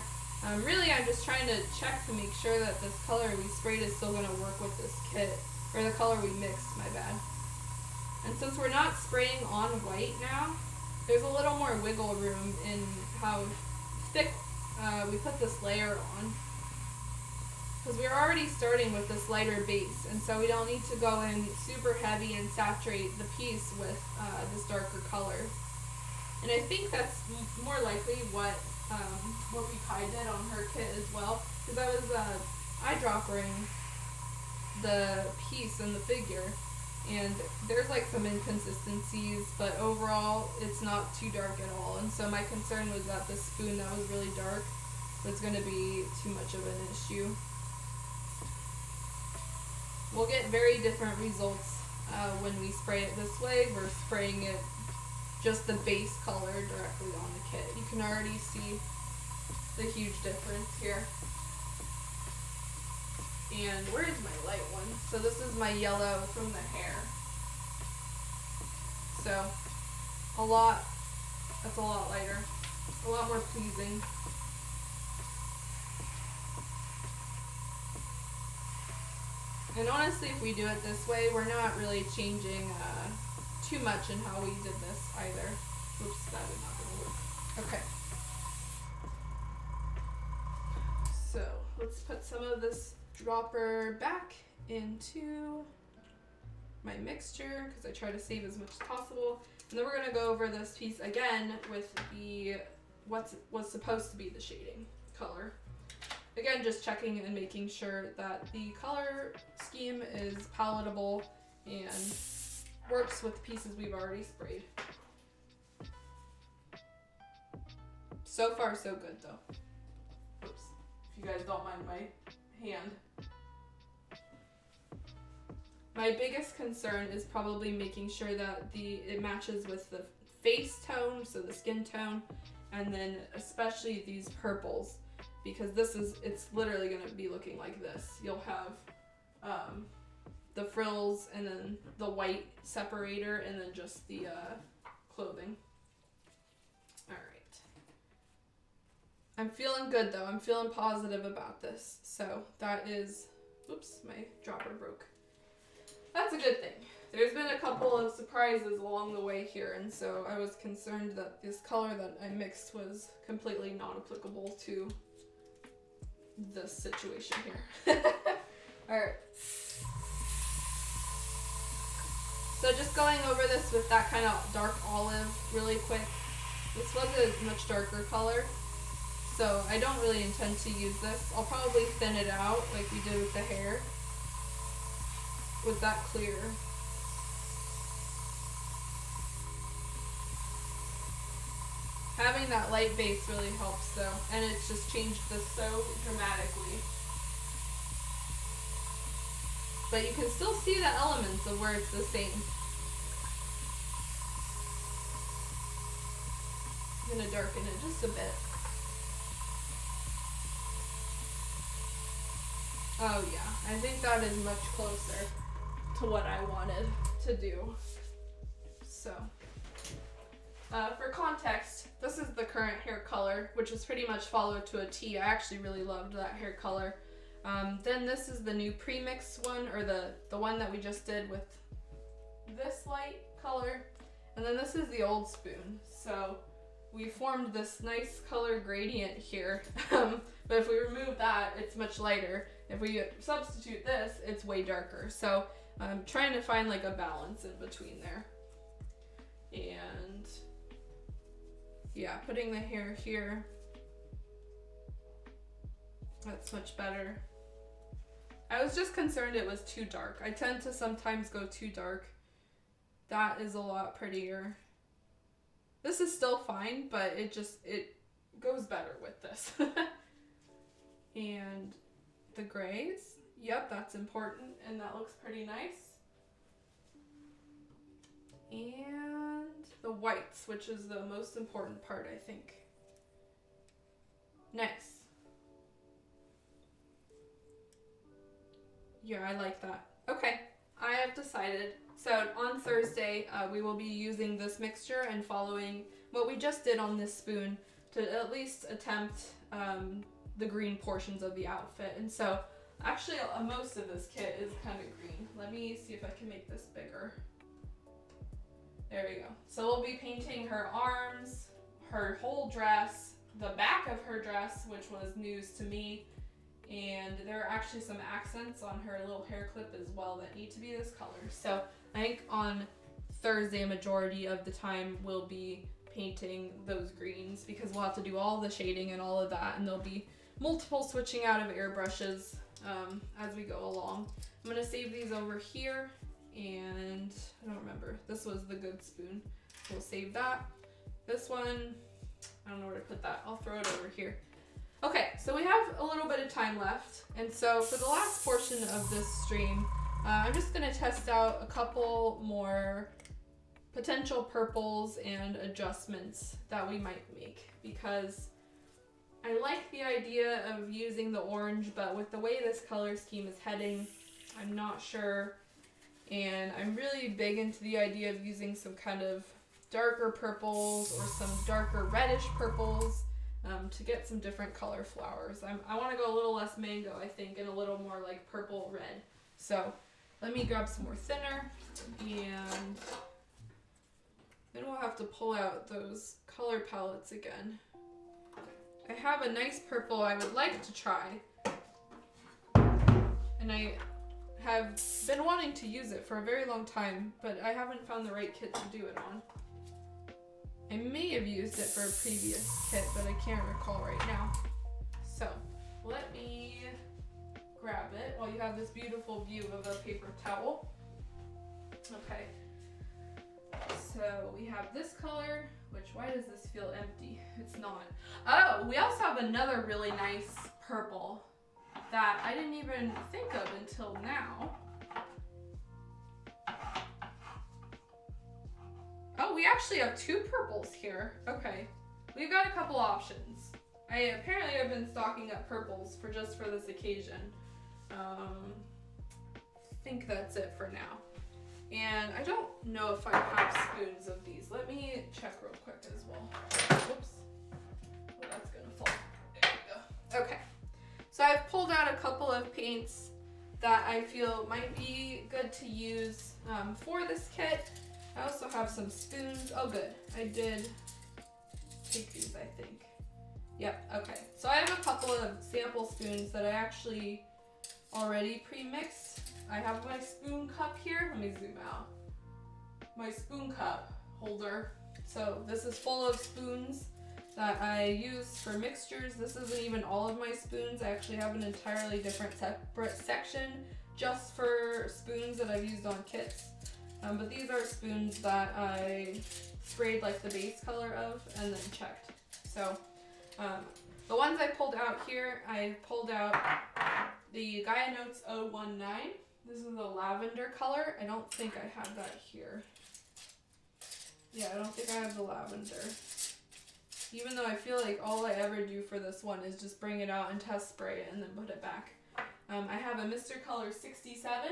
Really, I'm just trying to check to make sure that this color we sprayed is still gonna work with this kit, or the color we mixed, my bad. And since we're not spraying on white now, there's a little more wiggle room in how thick we put this layer on. Because we're already starting with this lighter base, and so we don't need to go in super heavy and saturate the piece with this darker color. And I think that's more likely what Whoopie Pie did on her kit as well. Because I was eyedroppering the piece and the figure, and there's like some inconsistencies, but overall it's not too dark at all. And so my concern was that the spoon that was really dark was going to be too much of an issue. We'll get very different results when we spray it this way. We're spraying it just the base color directly on the kit. You can already see the huge difference here. And where is my light one? So this is my yellow from the hair. So that's a lot lighter, a lot more pleasing. And honestly, if we do it this way, we're not really changing too much in how we did this either. Oops, that is not going to work. Okay. So let's put some of this dropper back into my mixture because I try to save as much as possible. And then we're going to go over this piece again with the what's supposed to be the shading color. Again, just checking and making sure that the color scheme is palatable and works with the pieces we've already sprayed. So far, so good though. Oops, if you guys don't mind my hand. My biggest concern is probably making sure that it matches with the face tone, so the skin tone, and then especially these purples, because it's literally going to be looking like this. You'll have the frills and then the white separator and then just the clothing. All right. I'm feeling good though. I'm feeling positive about this. So that is, oops, my dropper broke. That's a good thing. There's been a couple of surprises along the way here, and so I was concerned that this color that I mixed was completely not applicable to this situation here. Alright. So just going over this with that kind of dark olive really quick. This was a much darker color, so I don't really intend to use this. I'll probably thin it out like we did with the hair, with that clear. Having that light base really helps though, and it's just changed this so dramatically. But you can still see the elements of where it's the same. I'm gonna darken it just a bit. Oh yeah, I think that is much closer to what I wanted to do. So, for context, this is the current hair color, which is pretty much followed to a T. I actually really loved that hair color. Then this is the new premix one, or the one that we just did with this light color. And then this is the old spoon. So we formed this nice color gradient here. But if we remove that, it's much lighter. If we substitute this, it's way darker. So I'm trying to find like a balance in between there. And yeah, putting the hair here, that's much better. I was just concerned it was too dark. I tend to sometimes go too dark. That is a lot prettier. This is still fine, but it goes better with this. And the grays, yep, that's important, and that looks pretty nice. And the whites, which is the most important part, I think. Nice. Yeah, I like that. Okay, I have decided. So on Thursday, we will be using this mixture and following what we just did on this spoon to at least attempt the green portions of the outfit. And so actually most of this kit is kind of green. Let me see if I can make this bigger. There we go. So we'll be painting her arms, her whole dress, the back of her dress, which was news to me, and there are actually some accents on her little hair clip as well that need to be this color. So I think on Thursday, a majority of the time we'll be painting those greens because we'll have to do all the shading and all of that, and there'll be multiple switching out of airbrushes as we go along. I'm gonna save these over here, and I don't remember. This was the good spoon. We'll save that. This one, I don't know where to put that. I'll throw it over here. Okay, so we have a little bit of time left, and so for the last portion of this stream, I'm just gonna test out a couple more potential purples and adjustments that we might make, because I like the idea of using the orange, but with the way this color scheme is heading, I'm not sure. And I'm really big into the idea of using some kind of darker purples or some darker reddish purples to get some different color flowers. I want to go a little less mango, I think, and a little more like purple red. So let me grab some more thinner, and then we'll have to pull out those color palettes again. I have a nice purple I would like to try, and I have been wanting to use it for a very long time, but I haven't found the right kit to do it on. I may have used it for a previous kit, but I can't recall right now. So let me grab it while you have this beautiful view of a paper towel. Okay, so we have this color, which, why does this feel empty? It's not. Oh, we also have another really nice purple that I didn't even think of until now. Oh, we actually have two purples here. Okay, we've got a couple options. I apparently have been stocking up purples for this occasion. I think that's it for now. And I don't know if I have spoons of these. Let me check real quick as well. Whoops. Oh, that's gonna fall. There we go. Okay. So I've pulled out a couple of paints that I feel might be good to use for this kit. I also have some spoons. Oh, good. I did take these, I think. Yep, okay. So I have a couple of sample spoons that I actually already pre-mixed. I have my spoon cup here. Let me zoom out. My spoon cup holder. So this is full of spoons that I use for mixtures. This isn't even all of my spoons. I actually have an entirely different separate section just for spoons that I've used on kits. But these are spoons that I sprayed like the base color of and then checked. So the ones I pulled out here, I pulled out the Gaia Notes 019. This is the lavender color. I don't think I have that here. Yeah, I don't think I have the lavender. Even though I feel like all I ever do for this one is just bring it out and test spray it and then put it back. I have a Mr. Color 67,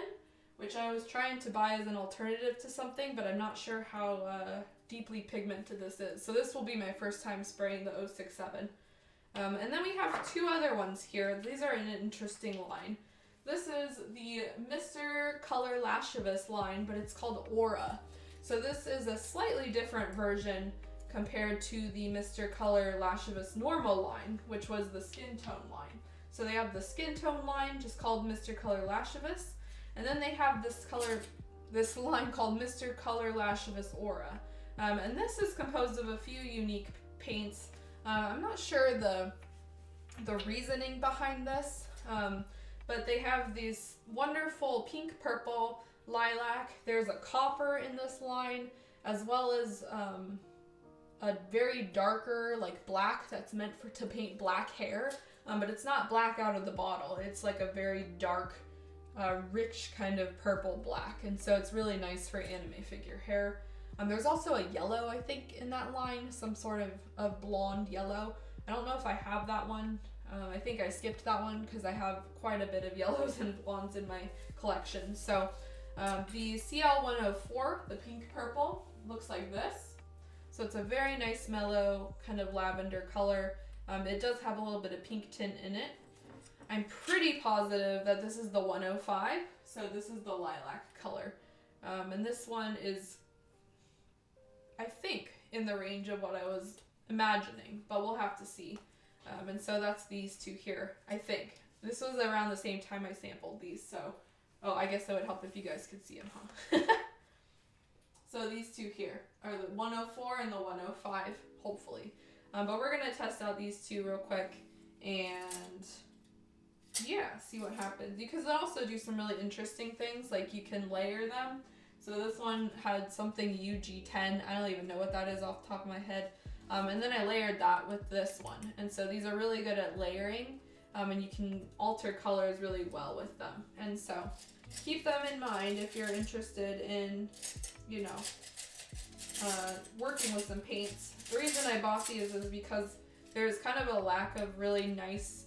which I was trying to buy as an alternative to something, but I'm not sure how deeply pigmented this is. So this will be my first time spraying the 067. And then we have two other ones here. These are an interesting line. This is the Mr. Color Lascivous line, but it's called Aura. So this is a slightly different version compared to the Mr. Color Lascivous Normal line, which was the skin tone line. So they have the skin tone line, just called Mr. Color Lascivous, and then they have this line called Mr. Color Lascivous Aura. And this is composed of a few unique paints. I'm not sure the reasoning behind this, but they have these wonderful pink, purple, lilac. There's a copper in this line, as well as a very darker, like black, that's meant to paint black hair, but it's not black out of the bottle. It's like a very dark, rich kind of purple black, and so it's really nice for anime figure hair. There's also a yellow, I think, in that line, some sort of blonde yellow. I don't know if I have that one. I think I skipped that one because I have quite a bit of yellows and blondes in my collection. So the CL104, the pink purple, looks like this. So it's a very nice mellow kind of lavender color. It does have a little bit of pink tint in it. I'm pretty positive that this is the 105. So this is the lilac color. And this one is, I think, in the range of what I was imagining, but we'll have to see. And so that's these two here, I think. This was around the same time I sampled these, so... Oh, I guess that would help if you guys could see them, huh? So these two here are the 104 and the 105, hopefully. But we're going to test out these two real quick and yeah, see what happens. You can also do some really interesting things, like you can layer them. So this one had something UG10. I don't even know what that is off the top of my head. And then I layered that with this one. And so these are really good at layering, and you can alter colors really well with them. And so keep them in mind if you're interested in, you know, working with some paints. The reason I bought these is because there's kind of a lack of really nice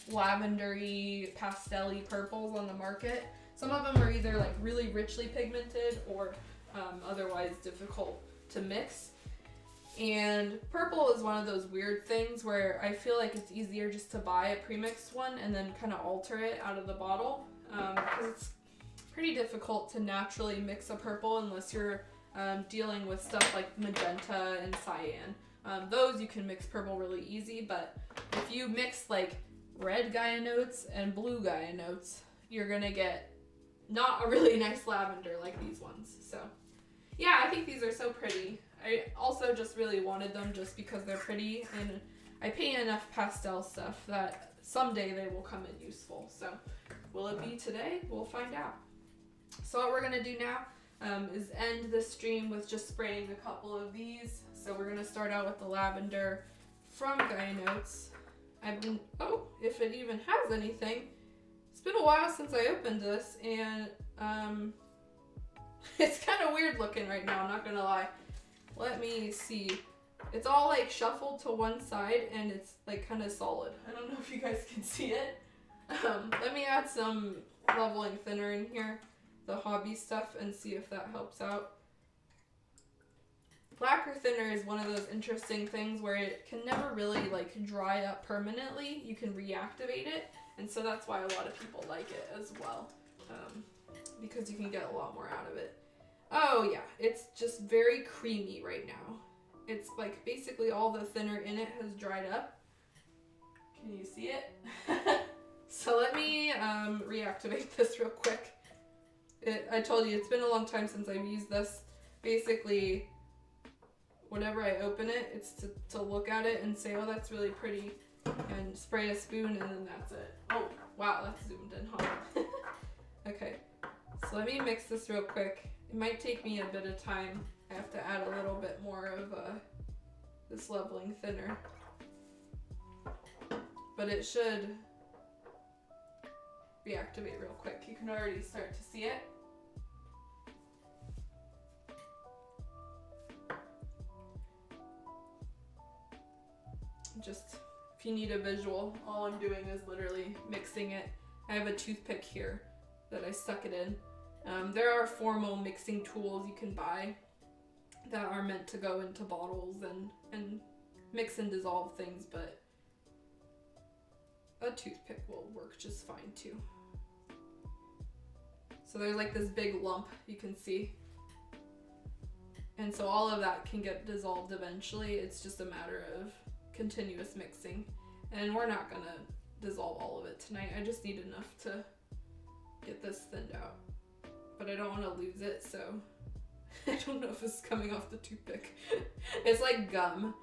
lavendery, pastel-y purples on the market. Some of them are either like really richly pigmented or otherwise difficult to mix. And purple is one of those weird things where I feel like it's easier just to buy a premixed one and then kind of alter it out of the bottle. Because it's pretty difficult to naturally mix a purple unless you're dealing with stuff like magenta and cyan. Those you can mix purple really easy, but if you mix like red Gaia notes and blue Gaia notes, you're gonna get not a really nice lavender like these ones. So yeah, I think these are so pretty. I also just really wanted them just because they're pretty, and I paint enough pastel stuff that someday they will come in useful. So will it be today? We'll find out. So what we're gonna do now is end this stream with just spraying a couple of these. So we're gonna start out with the lavender from Gaia Notes. If it even has anything. It's been a while since I opened this, and it's kind of weird looking right now, I'm not gonna lie. Let me see. It's all like shuffled to one side and it's like kind of solid. I don't know if you guys can see it. Let me add some leveling thinner in here, the hobby stuff, and see if that helps out. Lacquer thinner is one of those interesting things where it can never really like dry up permanently. You can reactivate it, and so that's why a lot of people like it as well, because you can get a lot more out of it. Oh yeah, it's just very creamy right now. It's like basically all the thinner in it has dried up. Can you see it? So let me reactivate this real quick. I told you, it's been a long time since I've used this. Basically, whenever I open it, it's to look at it and say, oh, that's really pretty, and spray a spoon, and then that's it. Oh, wow, that's zoomed in, huh? Okay, so let me mix this real quick. It might take me a bit of time. I have to add a little bit more of this leveling thinner. But it should reactivate real quick. You can already start to see it. Just, if you need a visual, all I'm doing is literally mixing it. I have a toothpick here that I stuck it in. There are formal mixing tools you can buy that are meant to go into bottles and mix and dissolve things, but a toothpick will work just fine too. So there's like this big lump you can see. And so all of that can get dissolved eventually. It's just a matter of continuous mixing. And we're not gonna dissolve all of it tonight. I just need enough to get this thinned out. But I don't want to lose it, so I don't know if this is coming off the toothpick. It's like gum.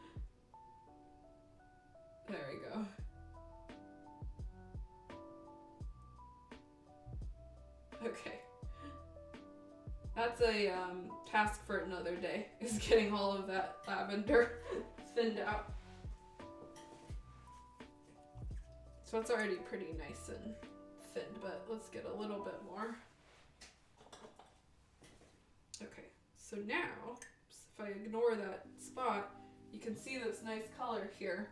There we go. Okay. That's a task for another day, is getting all of that lavender thinned out. So it's already pretty nice and thinned, but let's get a little bit more. Okay, so now, if I ignore that spot, you can see this nice color here.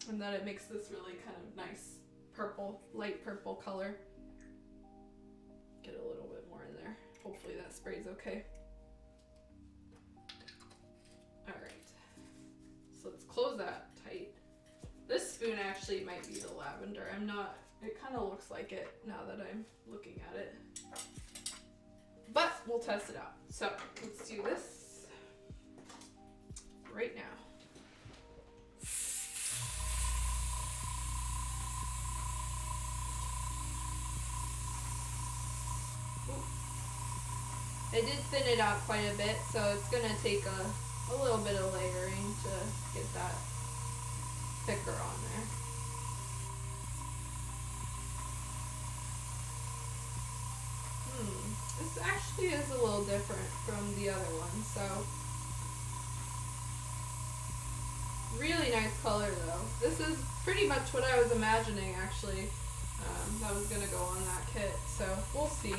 And then it makes this really kind of nice purple, light purple color. Get a little bit more in there. Hopefully that spray's okay. Alright, so let's close that tight. This spoon actually might be the lavender. It kind of looks like it now that I'm looking at it. But we'll test it out. So let's do this right now. I did thin it out quite a bit, so it's going to take a little bit of layering to get that thicker on there. This actually is a little different from the other one, so really nice color though. This is pretty much what I was imagining actually that was going to go on that kit, so we'll see.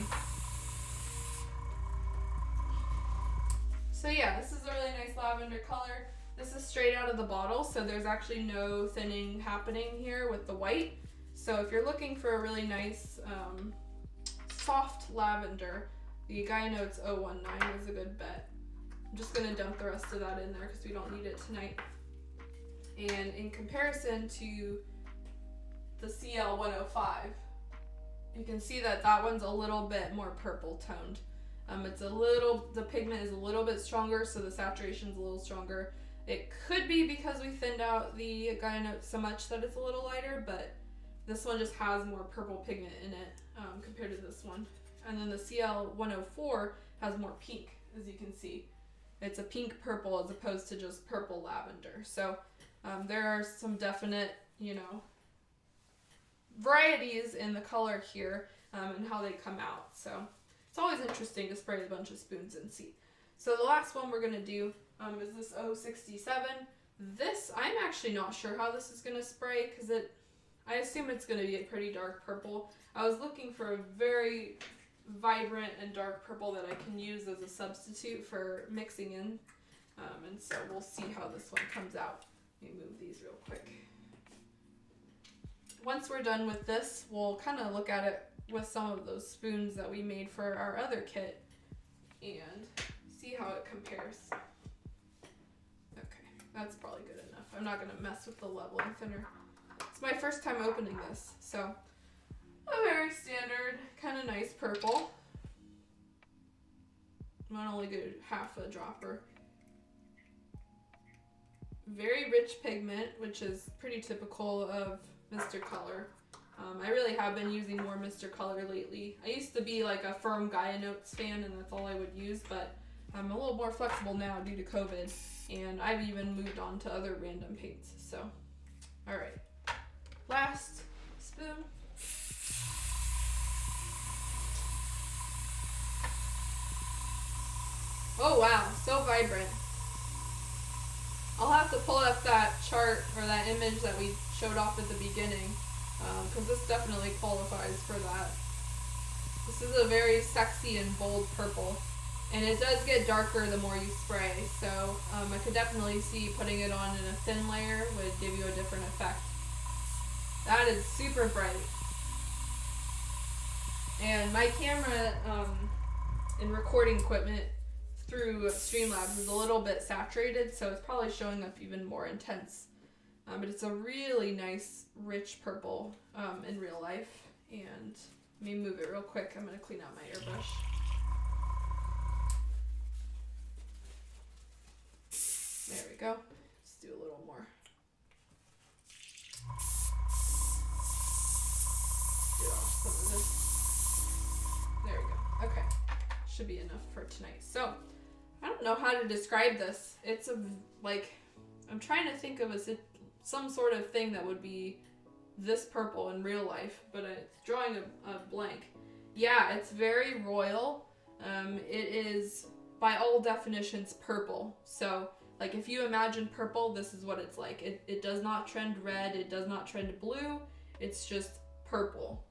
So yeah, this is a really nice lavender color. This is straight out of the bottle, so there's actually no thinning happening here with the white. So if you're looking for a really nice soft lavender, the Gaia Notes 019 is a good bet. I'm just going to dump the rest of that in there because we don't need it tonight. And in comparison to the CL 105, you can see that that one's a little bit more purple toned. The pigment is a little bit stronger, so the saturation's a little stronger. It could be because we thinned out the Gaia Notes so much that it's a little lighter, but this one just has more purple pigment in it compared to this one. And then the CL 104 has more pink, as you can see. It's a pink purple as opposed to just purple lavender. So there are some definite, varieties in the color here and how they come out. So it's always interesting to spray a bunch of spoons and see. So the last one we're going to do is this 067. This, I'm actually not sure how this is going to spray because I assume it's going to be a pretty dark purple. I was looking for a very vibrant and dark purple that I can use as a substitute for mixing in. And so we'll see how this one comes out. Let me move these real quick. Once we're done with this, we'll kind of look at it with some of those spoons that we made for our other kit and see how it compares. Okay, that's probably good enough. I'm not going to mess with the leveling thinner. It's my first time opening this, so a very standard, kind of nice purple. I'm gonna only do half a dropper. Very rich pigment, which is pretty typical of Mr. Color. I really have been using more Mr. Color lately. I used to be like a firm Gaia Notes fan and that's all I would use, but I'm a little more flexible now due to COVID, and I've even moved on to other random paints. So, alright. Last spoon. Oh wow, so vibrant. I'll have to pull up that chart or that image that we showed off at the beginning, because this definitely qualifies for that. This is a very sexy and bold purple, and it does get darker the more you spray, so I could definitely see putting it on in a thin layer would give you a different effect. That is super bright. And my camera and recording equipment through Streamlabs is a little bit saturated, so it's probably showing up even more intense. But it's a really nice, rich purple in real life. And let me move it real quick. I'm going to clean out my airbrush. There we go. Let's do a little more. Get off some of this. There we go. Okay. Should be enough for tonight. So, I don't know how to describe this. It's I'm trying to think of some sort of thing that would be this purple in real life, but it's drawing a blank. Yeah, it's very royal. It is, by all definitions, purple. So, like, if you imagine purple, this is what it's like. It does not trend red, it does not trend blue, it's just purple.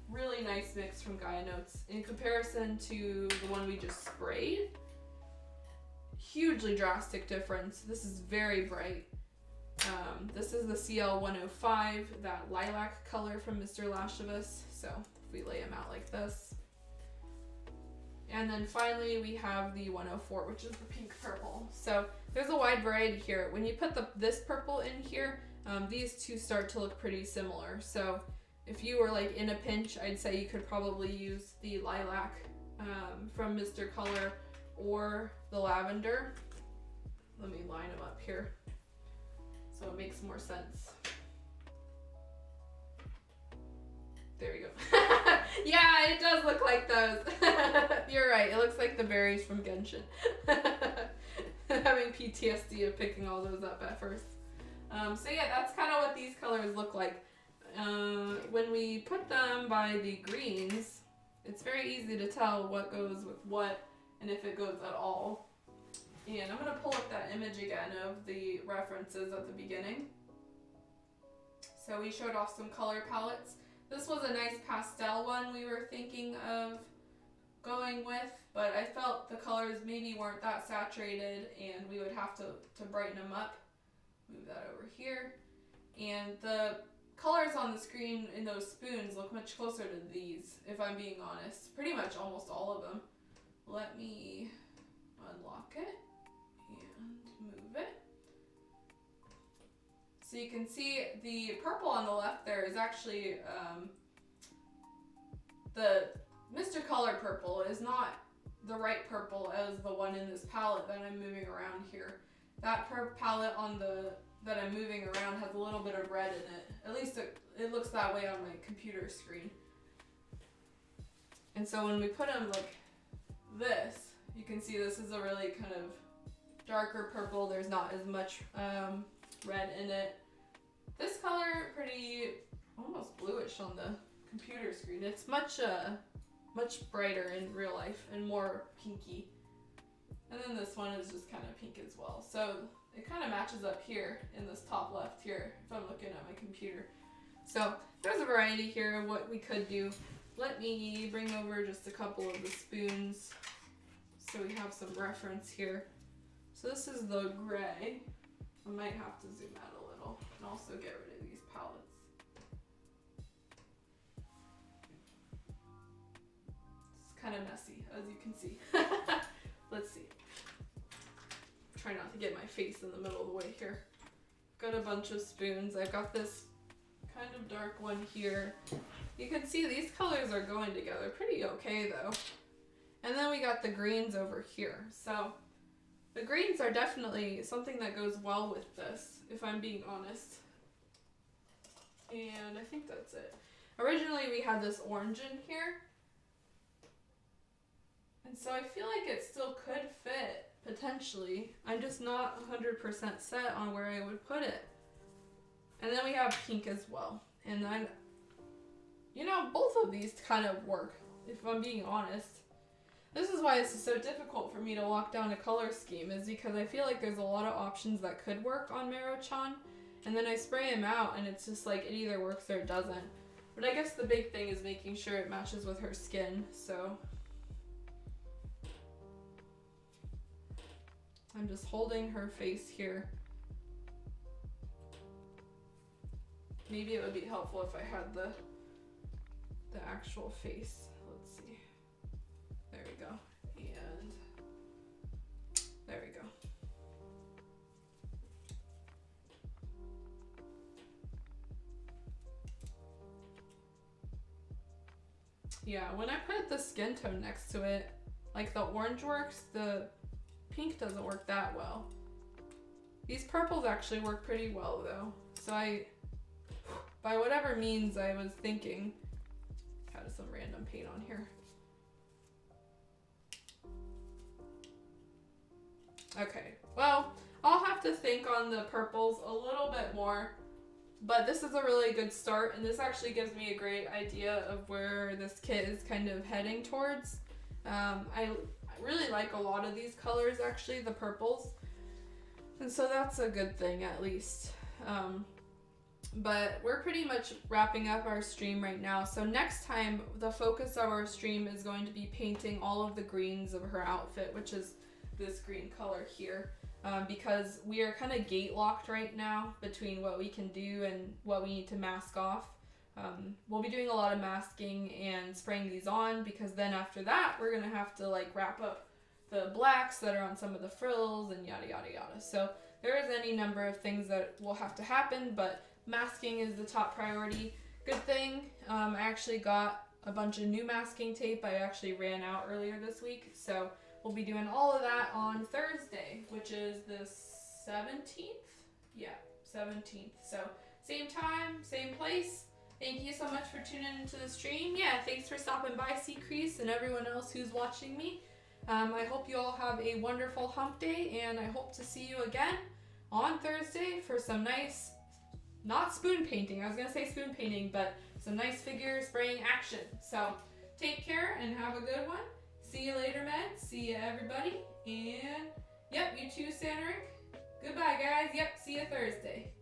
Really nice mix from Gaia Notes. In comparison to the one we just sprayed, hugely drastic difference. This is very bright. This is the CL 105, that lilac color from Mr. Lashavus. So if we lay them out like this. And then finally we have the 104, which is the pink purple. So there's a wide variety here. When you put this purple in here, these two start to look pretty similar. So if you were like in a pinch, I'd say you could probably use the lilac from Mr. Color or the lavender. Let me line them up here so it makes more sense. There we go. Yeah, it does look like those. You're right. It looks like the berries from Genshin. Having PTSD of picking all those up at first. So yeah, that's kind of what these colors look like. When we put them by the greens, it's very easy to tell what goes with what and if it goes at all. And I'm going to pull up that image again of the references at the beginning. So we showed off some color palettes. This was a nice pastel one we were thinking of going with, but I felt the colors maybe weren't that saturated and we would have to brighten them up. Move that over here. And the colors on the screen in those spoons look much closer to these, if I'm being honest. Pretty much almost all of them. Let me unlock it and move it. So you can see the purple on the left there is actually, the Mr. Color purple is not the right purple as the one in this palette that I'm moving around here. That palette on that I'm moving around has a little bit of red in it. At least it looks that way on my computer screen. And so when we put them like this, you can see this is a really kind of darker purple. There's not as much red in it. This color, pretty almost bluish on the computer screen. It's much brighter in real life and more pinky. And then this one is just kind of pink as well. So it kind of matches up here in this top left here if I'm looking at my computer. So there's a variety here of what we could do. Let me bring over just a couple of the spoons so we have some reference here. So this is the gray. I might have to zoom out a little and also get rid of these palettes. It's kind of messy, as you can see. Let's see. Try not to get my face in the middle of the way here. Got a bunch of spoons. I've got this kind of dark one here. You can see these colors are going together pretty okay though. And then we got the greens over here. So the greens are definitely something that goes well with this, if I'm being honest. And I think that's it. Originally we had this orange in here. And so I feel like it still could fit, potentially. I'm just not 100% set on where I would put it. And then we have pink as well. And then, you know, both of these kind of work, if I'm being honest. This is why this is so difficult for me to lock down a color scheme, is because I feel like there's a lot of options that could work on Mero-chan. And then I spray them out and it's just like it either works or it doesn't. But I guess the big thing is making sure it matches with her skin, so. I'm just holding her face here. Maybe it would be helpful if I had the actual face. Let's see. There we go. And there we go. Yeah, when I put the skin tone next to it, like the orange works, the pink doesn't work that well. These purples actually work pretty well though. So by whatever means I was thinking, had some random paint on here. Okay, well, I'll have to think on the purples a little bit more, but this is a really good start, and this actually gives me a great idea of where this kit is kind of heading towards. I really like a lot of these colors, actually, the purples, and so that's a good thing at least. But we're pretty much wrapping up our stream right now, so next time the focus of our stream is going to be painting all of the greens of her outfit, which is this green color here, because we are kind of gate locked right now between what we can do and what we need to mask off. We'll be doing a lot of masking and spraying these on, because then after that we're gonna have to like wrap up the blacks that are on some of the frills and yada yada yada. So there is any number of things that will have to happen, but masking is the top priority. Good thing I actually got a bunch of new masking tape. I actually ran out earlier this week, so we'll be doing all of that on Thursday, which is the 17th? Yeah, 17th. So same time, same place. Thank you so much for tuning into the stream. Yeah, thanks for stopping by, Sea Crease, and everyone else who's watching me. I hope you all have a wonderful hump day, and I hope to see you again on Thursday for some nice, not spoon painting, I was going to say spoon painting, but some nice figure spraying action. So take care and have a good one. See you later, Med. See you, everybody. And, yep, you too, Sanric. Goodbye, guys. Yep, see you Thursday.